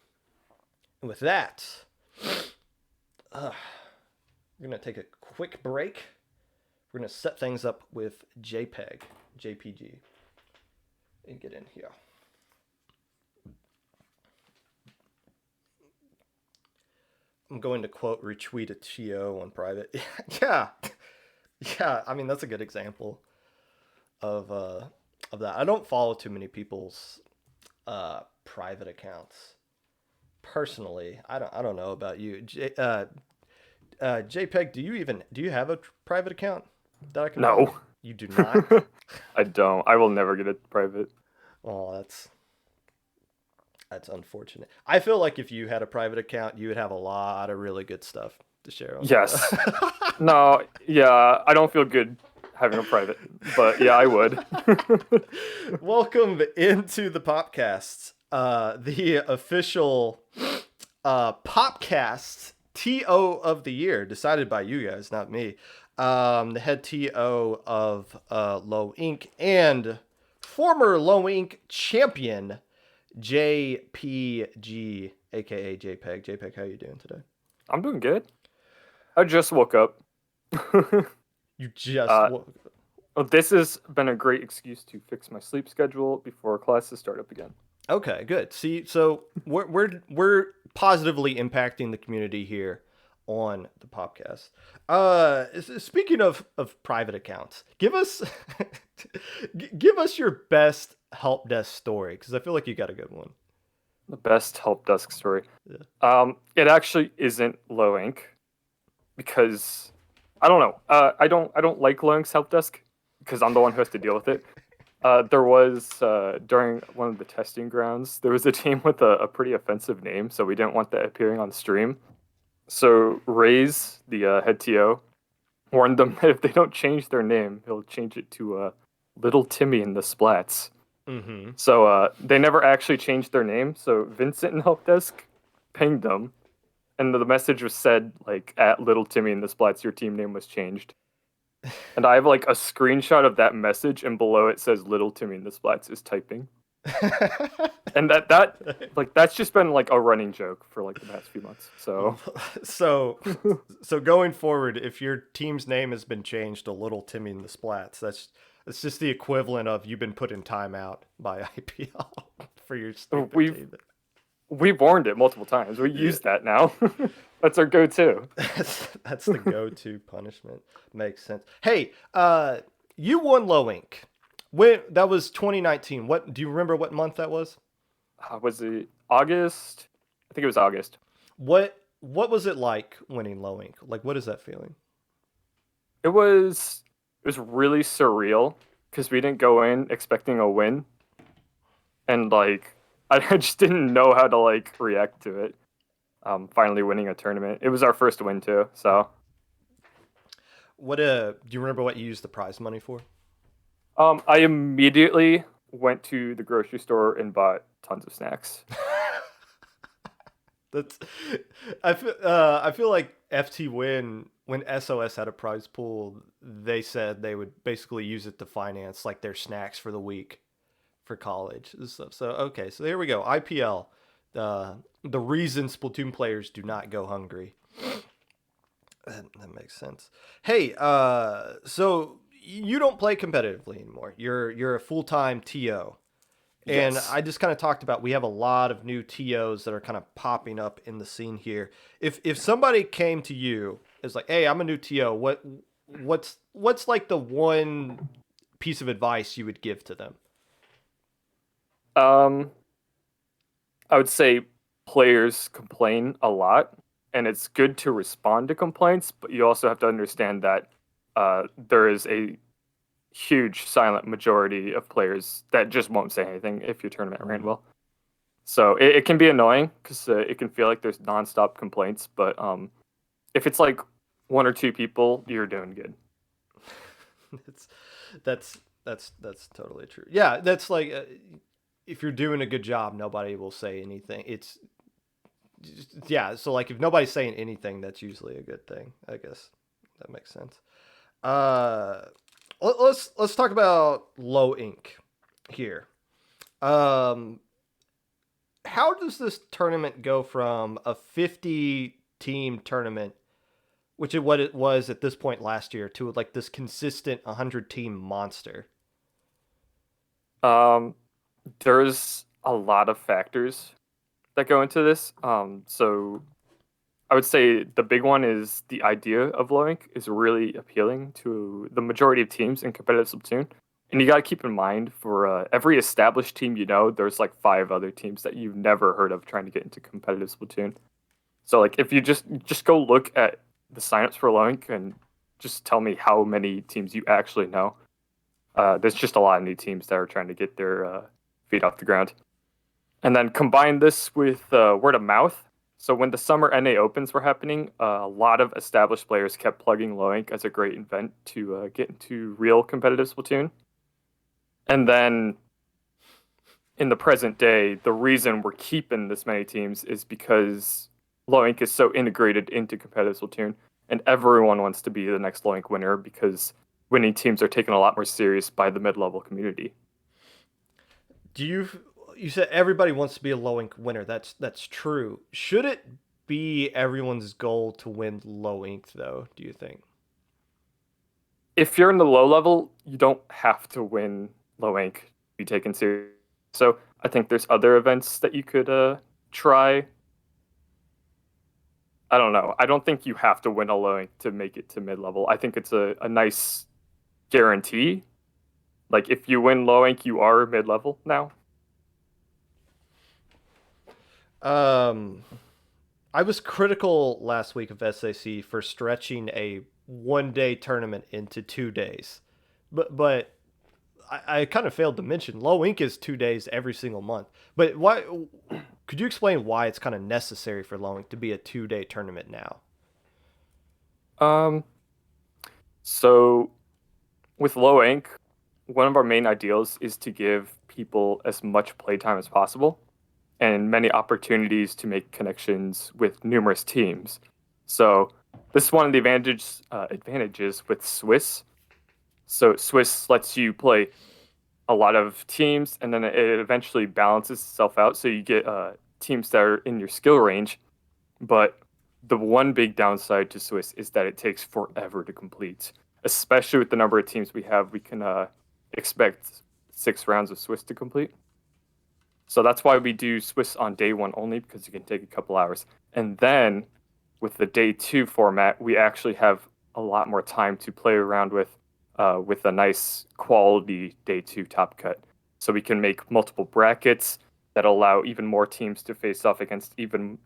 And with that, we're going to take a quick break. We're going to set things up with JPG, and get in here. I'm going to quote retweet a TO on private. Yeah. I mean, that's a good example of that. I don't follow too many people's private accounts personally. I don't know about you. JPEG, do you have a private account that I can No. follow? You do not? I don't. I will never get it private. Oh, that's unfortunate. I feel like if you had a private account, you would have a lot of really good stuff to share on. Yes. No, yeah, I don't feel good having a private, but yeah, I would. Welcome into the Popcast, the official Popcast TO of the year, decided by you guys, not me. The head TO of Low Inc. and former Low Inc. champion, JPG, aka JPEG. JPEG, how you doing today? I'm doing good. I just woke up. You just This has been a great excuse to fix my sleep schedule before classes start up again. Okay, good. See, so we're positively impacting the community here on the podcast. Speaking of private accounts, give us your best help desk story, because I feel like you got a good one. The best help desk story. Yeah. It actually isn't Low Inc. because I don't know. I don't like Low Inc's help desk because I'm the one who has to deal with it. There was during one of the testing grounds, there was a team with a pretty offensive name, so we didn't want that appearing on stream. So Ray's, the head TO, warned them that if they don't change their name, he'll change it to Little Timmy and the Splats. Mm-hmm. So they never actually changed their name. So Vincent in help desk pinged them, and the message was said like, at Little Timmy and the Splats, your team name was changed. And I have like a screenshot of that message, and below it says Little Timmy and the Splats is typing. And that's just been like a running joke for like the past few months. So going forward, if your team's name has been changed to Little Timmy and the Splats, that's just the equivalent of you've been put in timeout by IPL for your stupid team. We've warned it multiple times. We use that now. That's our go-to. That's the go-to punishment. Makes sense. Hey, you won Low Inc. That was 2019. What do you remember? What month that was? Was it August? I think it was August. What was it like winning Low Inc? Like, what is that feeling? It was really surreal because we didn't go in expecting a win, and like I just didn't know how to like react to it. Finally winning a tournament. It was our first win too. So, do you remember what you used the prize money for? I immediately went to the grocery store and bought tons of snacks. That's I feel like FT Win when SOS had a prize pool, they said they would basically use it to finance like their snacks for the week for college and stuff. So okay, so here we go. IPL, the reason Splatoon players do not go hungry. That makes sense. Hey, so you don't play competitively anymore. You're a full time TO. And Yes. I just kind of talked about we have a lot of new TOs that are kind of popping up in the scene here. If somebody came to you, is like, hey, I'm a new TO. What's like the one piece of advice you would give to them? Um, I would say players complain a lot, and it's good to respond to complaints, but you also have to understand that there is a huge silent majority of players that just won't say anything if your tournament ran Mm. well. So it can be annoying because it can feel like there's nonstop complaints, but if it's like one or two people, you're doing good. That's that's that's totally true. Yeah, that's like if you're doing a good job, nobody will say anything. It's yeah. So like if nobody's saying anything, that's usually a good thing. I guess that makes sense. Uh, let's talk about low ink here. Um, how does this tournament go from a 50 team tournament, which is what it was at this point last year, to like this consistent 100 team monster? Um, there's a lot of factors that go into this. So I would say the big one is the idea of low ink is really appealing to the majority of teams in competitive Splatoon. And you got to keep in mind for every established team you know, there's like five other teams that you've never heard of trying to get into competitive Splatoon. So like if you just go look at the signups for low ink and just tell me how many teams you actually know. There's just a lot of new teams that are trying to get their feet off the ground. And then combine this with word of mouth. So when the summer NA opens were happening, a lot of established players kept plugging Low Ink as a great event to get into real competitive Splatoon. And then in the present day, the reason we're keeping this many teams is because Low Ink is so integrated into competitive Splatoon, and everyone wants to be the next Low Ink winner because winning teams are taken a lot more serious by the mid-level community. Do you said everybody wants to be a low ink winner. That's true. Should it be everyone's goal to win low ink though, do you think? If you're in the low level, you don't have to win low ink to be taken serious. So I think there's other events that you could try. I don't know. I don't think you have to win a low ink to make it to mid level. I think it's a nice guarantee. Like if you win low ink, you are mid level now. Um I was critical last week of SAC for stretching a 1 day tournament into 2 days. But I kind of failed to mention low ink is 2 days every single month. But why could you explain why it's kind of necessary for low ink to be a 2 day tournament now? Um, so with low ink, one of our main ideals is to give people as much playtime as possible and many opportunities to make connections with numerous teams. So this is one of the advantages with Swiss. So Swiss lets you play a lot of teams, and then it eventually balances itself out. So you get teams that are in your skill range. But the one big downside to Swiss is that it takes forever to complete, especially with the number of teams we have. We can expect 6 rounds of Swiss to complete. So that's why we do Swiss on day one only because it can take a couple hours. And then with the day two format, we actually have a lot more time to play around with a nice quality day two top cut. So we can make multiple brackets that allow even more teams to face off against even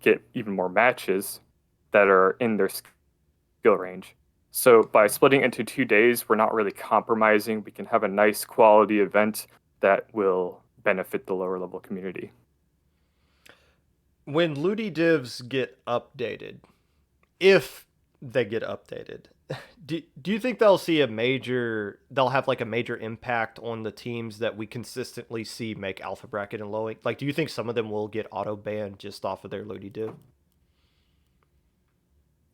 get even more matches that are in their skill range. So by splitting into 2 days, we're not really compromising. We can have a nice quality event that will benefit the lower level community. When Ludi divs get updated, if they get updated, do you think they'll have like a major impact on the teams that we consistently see make alpha bracket and low ink? Like, do you think some of them will get auto banned just off of their Ludi div?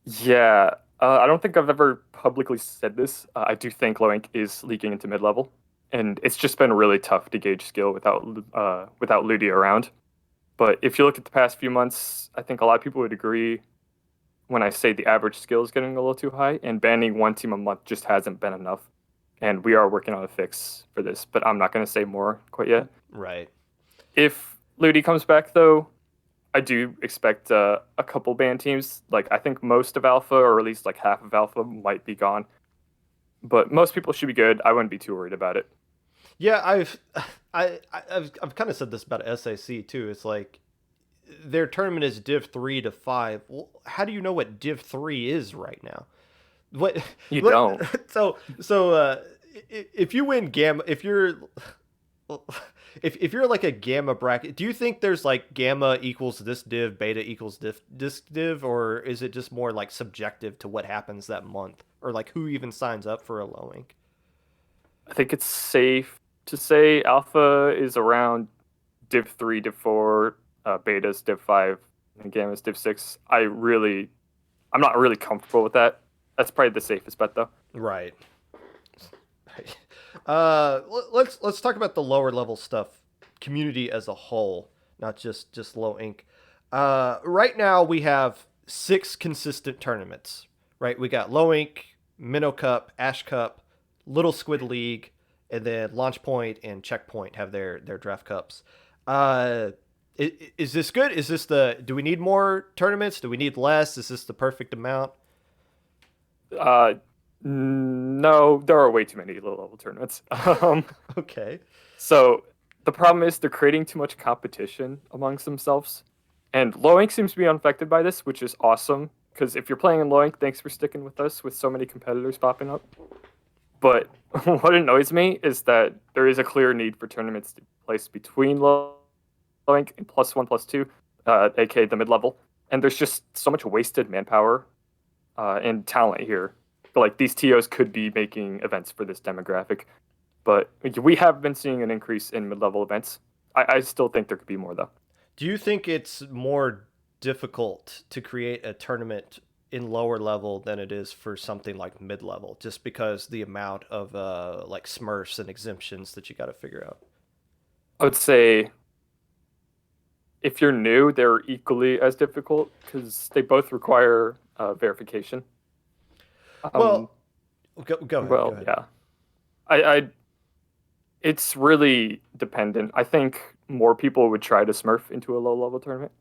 Yeah, I don't think I've ever publicly said this. I do think low ink is leaking into mid level, and it's just been really tough to gauge skill without Ludi around. But if you look at the past few months, I think a lot of people would agree when I say the average skill is getting a little too high, and banning one team a month just hasn't been enough. And we are working on a fix for this, but I'm not going to say more quite yet. Right. If Ludi comes back, though, I do expect a couple ban teams. Like I think most of Alpha, or at least like half of Alpha, might be gone. But most people should be good. I wouldn't be too worried about it. Yeah, I've kind of said this about SAC too. It's like their tournament is Div 3 to 5. Well, how do you know what Div 3 is right now? What You don't. so if you win gamma, if you're like a gamma bracket, do you think there's like gamma equals this div, beta equals this div, or is it just more like subjective to what happens that month, or like who even signs up for a low ink? I think it's safe to say Alpha is around Div 3, Div 4, Beta's Div 5, and Gamma's Div 6. I'm not really comfortable with that. That's probably the safest bet, though. Right. Let's talk about the lower level stuff, community as a whole, not just low ink. Right now we have 6 consistent tournaments. Right, we got low ink, Minnow Cup, Ash Cup, Little Squid League, and then Launch Point and Checkpoint have their draft cups. Uh, is this good? Is this do we need more tournaments? Do we need less? Is this the perfect amount? Uh, no, there are way too many low level tournaments. Okay. So the problem is they're creating too much competition amongst themselves. And low ink seems to be unaffected by this, which is awesome. Because if you're playing in low ink, thanks for sticking with us with so many competitors popping up. But what annoys me is that there is a clear need for tournaments to be placed between low ink and +1, +2, aka the mid level. And there's just so much wasted manpower and talent here. Like these TOs could be making events for this demographic, but we have been seeing an increase in mid-level events. I still think there could be more though. Do you think it's more difficult to create a tournament in lower level than it is for something like mid level, just because the amount of like Smurfs and exemptions that you got to figure out? I would say if you're new, they're equally as difficult because they both require verification. Well, go ahead. Well, Go ahead. yeah, I it's really dependent. I think more people would try to Smurf into a low-level tournament.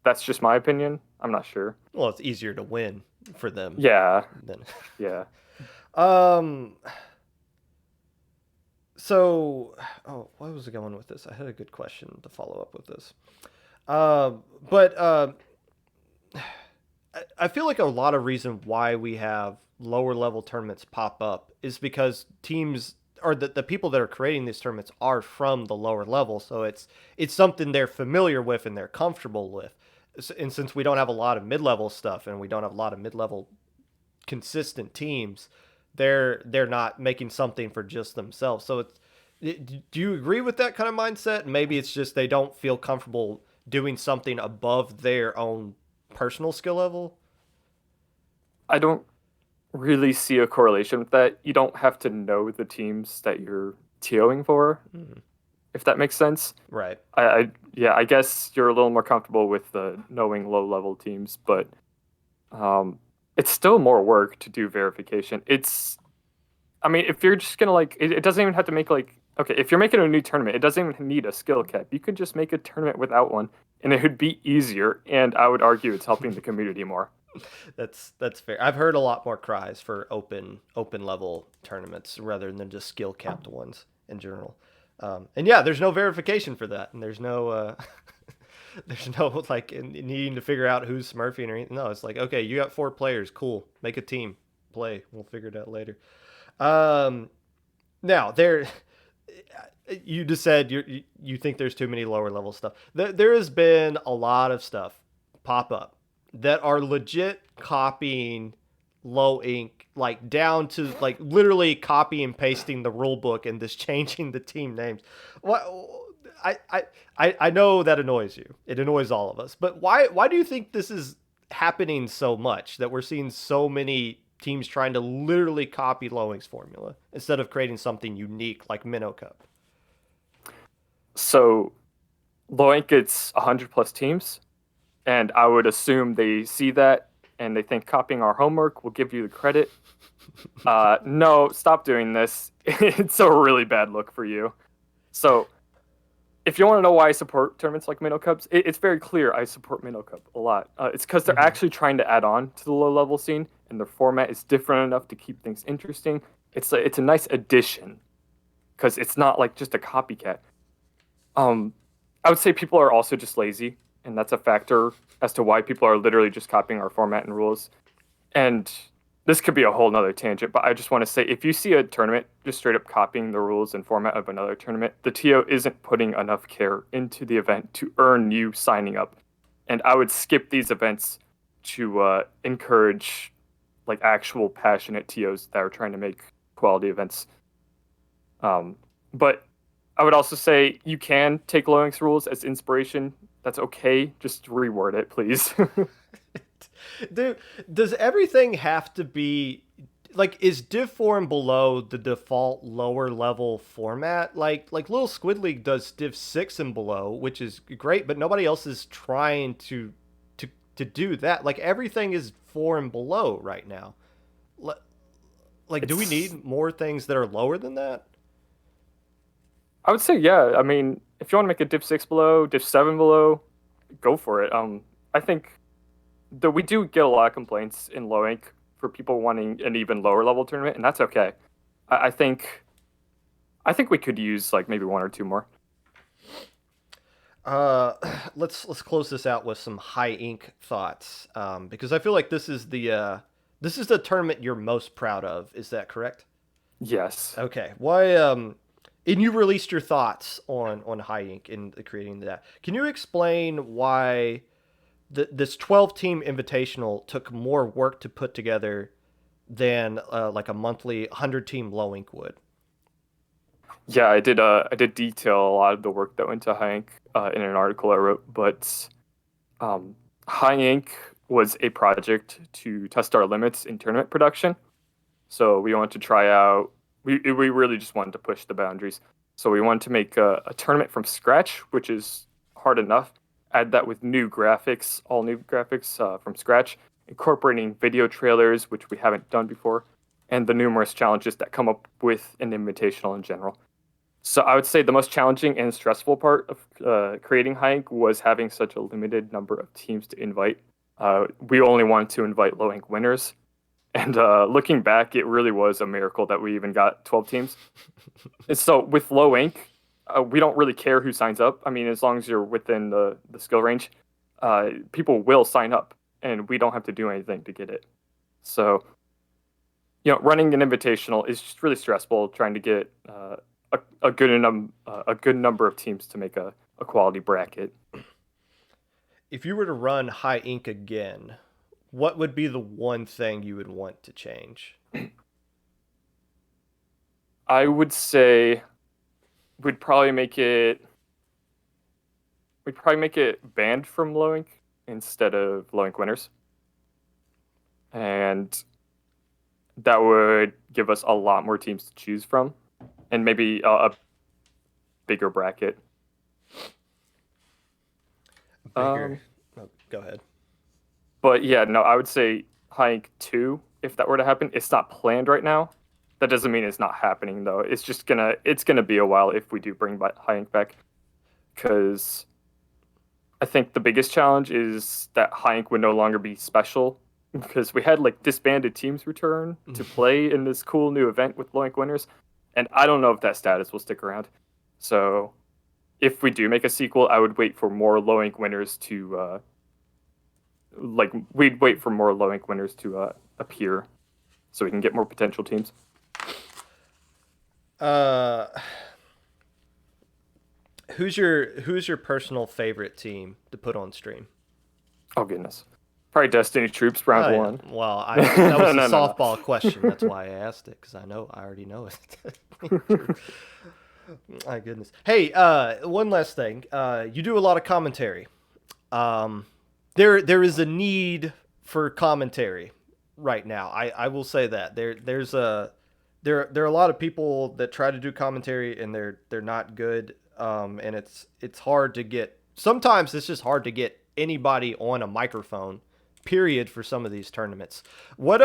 That's just my opinion. I'm not sure. Well, it's easier to win for them. Yeah, Than... yeah. um. So, oh, why was I going with this? I had a good question to follow up with this. But I feel like a lot of reason why we have lower level tournaments pop up is because teams or the people that are creating these tournaments are from the lower level, so it's something they're familiar with and they're comfortable with. And since we don't have a lot of mid-level stuff and we don't have a lot of mid-level consistent teams, they're not making something for just themselves. So do you agree with that kind of mindset? Maybe it's just they don't feel comfortable doing something above their own personal skill level. I don't really see a correlation with that. You don't have to know the teams that you're TOing for, if that makes sense. Right. Yeah, I guess you're a little more comfortable with knowing low level teams, but it's still more work to do verification. I mean, if you're just gonna like, it doesn't even have to make like, okay, if you're making a new tournament, it doesn't even need a skill cap. You could just make a tournament without one, and it would be easier. And I would argue it's helping the community more. That's fair. I've heard a lot more cries for open level tournaments rather than just skill capped ones in general. And yeah, there's no verification for that, and there's no there's no like needing to figure out who's smurfing or anything. No, it's like, okay, you got 4 players, cool, make a team, play. We'll figure it out later. Now there, you just said you think there's too many lower level stuff. There has been a lot of stuff pop up that are legit copying low ink, like down to like literally copy and pasting the rule book and just changing the team names. What I know that annoys you. It annoys all of us. But why do you think this is happening so much, that we're seeing so many teams trying to literally copy low ink's formula instead of creating something unique like Minnow Cup? So Loink gets 100 plus teams, and I would assume they see that and they think copying our homework will give you the credit. No, stop doing this. It's a really bad look for you. So if you want to know why I support tournaments like Minnow Cups, it's very clear I support Minnow Cup a lot. It's because they're Mm-hmm. actually trying to add on to the low level scene, and their format is different enough to keep things interesting. It's a nice addition because it's not like just a copycat. Um, I would say people are also just lazy, and that's a factor as to why people are literally just copying our format and rules. And this could be a whole nother tangent, but I just want to say if you see a tournament just straight up copying the rules and format of another tournament, the TO isn't putting enough care into the event to earn you signing up. And I would skip these events to encourage like actual passionate TOs that are trying to make quality events. But I would also say you can take Loinc's rules as inspiration. That's okay. Just reword it, please. Dude, does everything have to be like, is Div 4 and below the default lower level format? Like Little Squid League does Div 6 and below, which is great, but nobody else is trying to do that. Like everything is 4 and below right now. Like, do we It's need more things that are lower than that? I would say, yeah. I mean, if you want to make a Div 6 below, Div 7 below, go for it. I think that we do get a lot of complaints in low ink for people wanting an even lower level tournament, and that's okay. I think we could use like maybe one or two more. Uh, let's close this out with some high ink thoughts, because I feel like this is the tournament you're most proud of. Is that correct? Yes. Okay. Why? And you released your thoughts on high ink and creating that. Can you explain why this 12 team invitational took more work to put together than like a monthly 100 team low ink would? Yeah, I did. I did detail a lot of the work that went to High Ink in an article I wrote. But um, High Ink was a project to test our limits in tournament production. So we wanted to try out. We really just wanted to push the boundaries. So we wanted to make a tournament from scratch, which is hard enough. Add that with new graphics, all new graphics from scratch, incorporating video trailers, which we haven't done before, and the numerous challenges that come up with an invitational in general. So I would say the most challenging and stressful part of creating Hike was having such a limited number of teams to invite. We only wanted to invite low ink winners, and looking back, it really was a miracle that we even got 12 teams. And so with low ink, we don't really care who signs up. I mean, as long as you're within the skill range, people will sign up, and we don't have to do anything to get it. So running an invitational is just really stressful. Trying to get a good number of teams to make a quality bracket. If you were to run high ink again, what would be the one thing you would want to change? I would say we'd probably make it banned from low ink instead of low ink winners, and that would give us a lot more teams to choose from, and maybe a bigger bracket. Bigger. Oh, go ahead. But yeah, no, I would say Hike 2, if that were to happen. It's not planned right now. That doesn't mean it's not happening though. It's gonna be a while if we do bring Hike back, because I think the biggest challenge is that Hike would no longer be special, because we had like disbanded teams return to play in this cool new event with low ink winners, and I don't know if that status will stick around. So if we do make a sequel, I would wait for more low ink winners to we'd wait for more low ink winners to appear, so we can get more potential teams. Uh, who's your personal favorite team to put on stream? Oh goodness. Probably Destiny Troops round Oh yeah. one. Well, that was a No, no, softball question. That's why I asked it because I already know it. My goodness. Hey, one last thing. You do a lot of commentary. Um, there is a need for commentary right now. I will say that there are a lot of people that try to do commentary and they're not good. And it's hard to get. Sometimes it's just hard to get anybody on a microphone. Period for some of these tournaments. What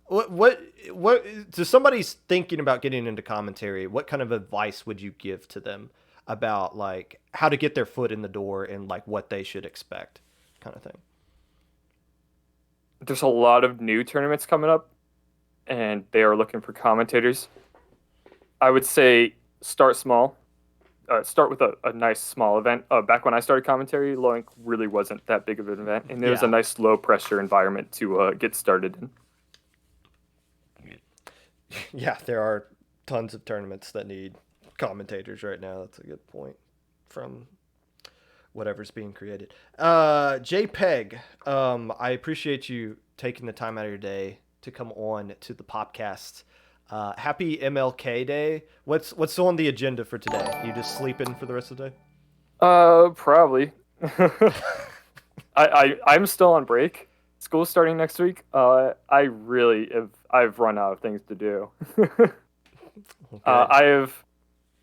what to somebody's thinking about getting into commentary? What kind of advice would you give to them about like how to get their foot in the door and like what they should expect, kind of thing? There's a lot of new tournaments coming up, and they are looking for commentators. I would say start small. Start with a nice small event. Back when I started commentary, Loink really wasn't that big of an event, and it was a Yeah. nice low pressure environment to get started in. Yeah, there are tons of tournaments that need commentators right now. That's a good point from whatever's being created. JPEG, I appreciate you taking the time out of your day to come on to the podcast. Happy MLK Day. What's on the agenda for today? You just sleeping for the rest of the day? Probably. I'm still on break. School's starting next week. I've run out of things to do. Okay. I have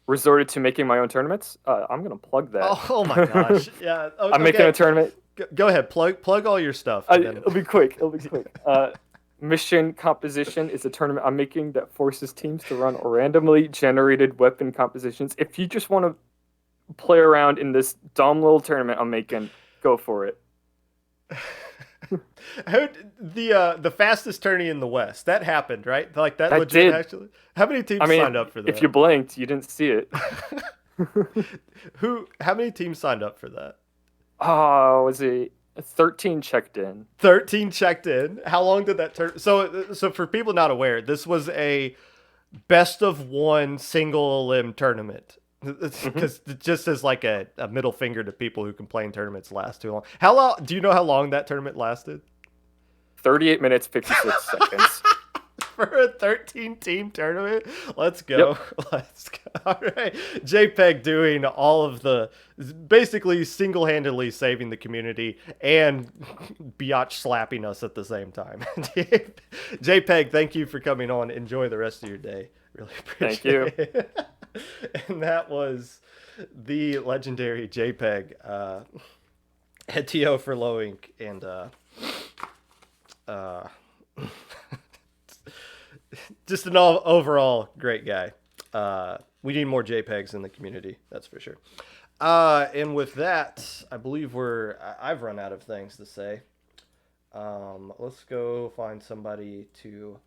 resorted to making my own tournaments. I'm gonna plug that. Oh my gosh. Yeah. I'm making Okay. a tournament. Go ahead. Plug all your stuff. And then... It'll be quick. It'll be quick. Mission Composition is a tournament I'm making that forces teams to run randomly generated weapon compositions. If you just want to play around in this dumb little tournament I'm making, go for it. The fastest tourney in the West that happened, right? Like that, That legit did. actually. How many teams I mean, signed up for that? if you blinked, you didn't see it. How many teams signed up for that? Oh, was it 13 checked in? 13 checked in. How long did that turn? So for people not aware, this was a best of one single elim tournament. Because it just as like a middle finger to people who complain tournaments last too long. How long? Do you know how long that tournament lasted? 38 minutes, 56 seconds. For a 13-team tournament? Let's go. Yep. Let's go. All right. JPEG doing all of the, basically single-handedly saving the community and biatch slapping us at the same time. JPEG, thank you for coming on. Enjoy the rest of your day. Really appreciate it. And that was the legendary JPEG, head TO for Low Inc. And just an overall great guy. We need more JPEGs in the community, that's for sure. And with that, I believe I've run out of things to say. Let's go find somebody to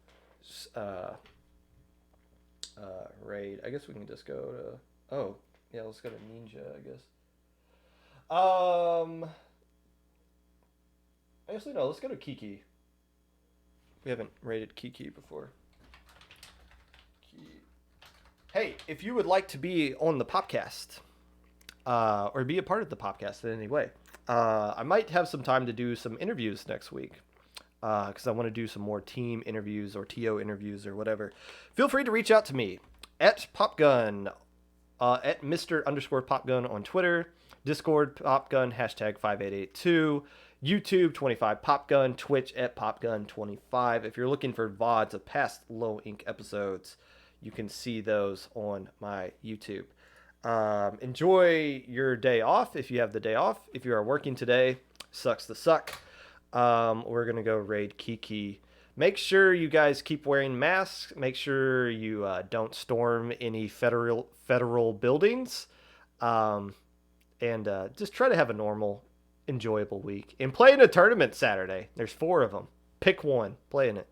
raid. I guess we can just go to. Oh, yeah, let's go to Ninja, I guess. Actually, no, let's go to Kiki. We haven't raided Kiki before. Hey, if you would like to be on the Popcast, or be a part of the Popcast in any way, I might have some time to do some interviews next week, because I want to do some more team interviews or TO interviews or whatever. Feel free to reach out to me at Popgun, at Mr_Popgun on Twitter, Discord Popgun, hashtag 5882, YouTube 25Popgun, Twitch at Popgun25. If you're looking for VODs of past Low Inc episodes, you can see those on my YouTube. Enjoy your day off if you have the day off. If you are working today, sucks to suck. We're going to go raid Kiki. Make sure you guys keep wearing masks. Make sure you don't storm any federal buildings. And just try to have a normal, enjoyable week. And play in a tournament Saturday. There's 4 of them. Pick one. Play in it.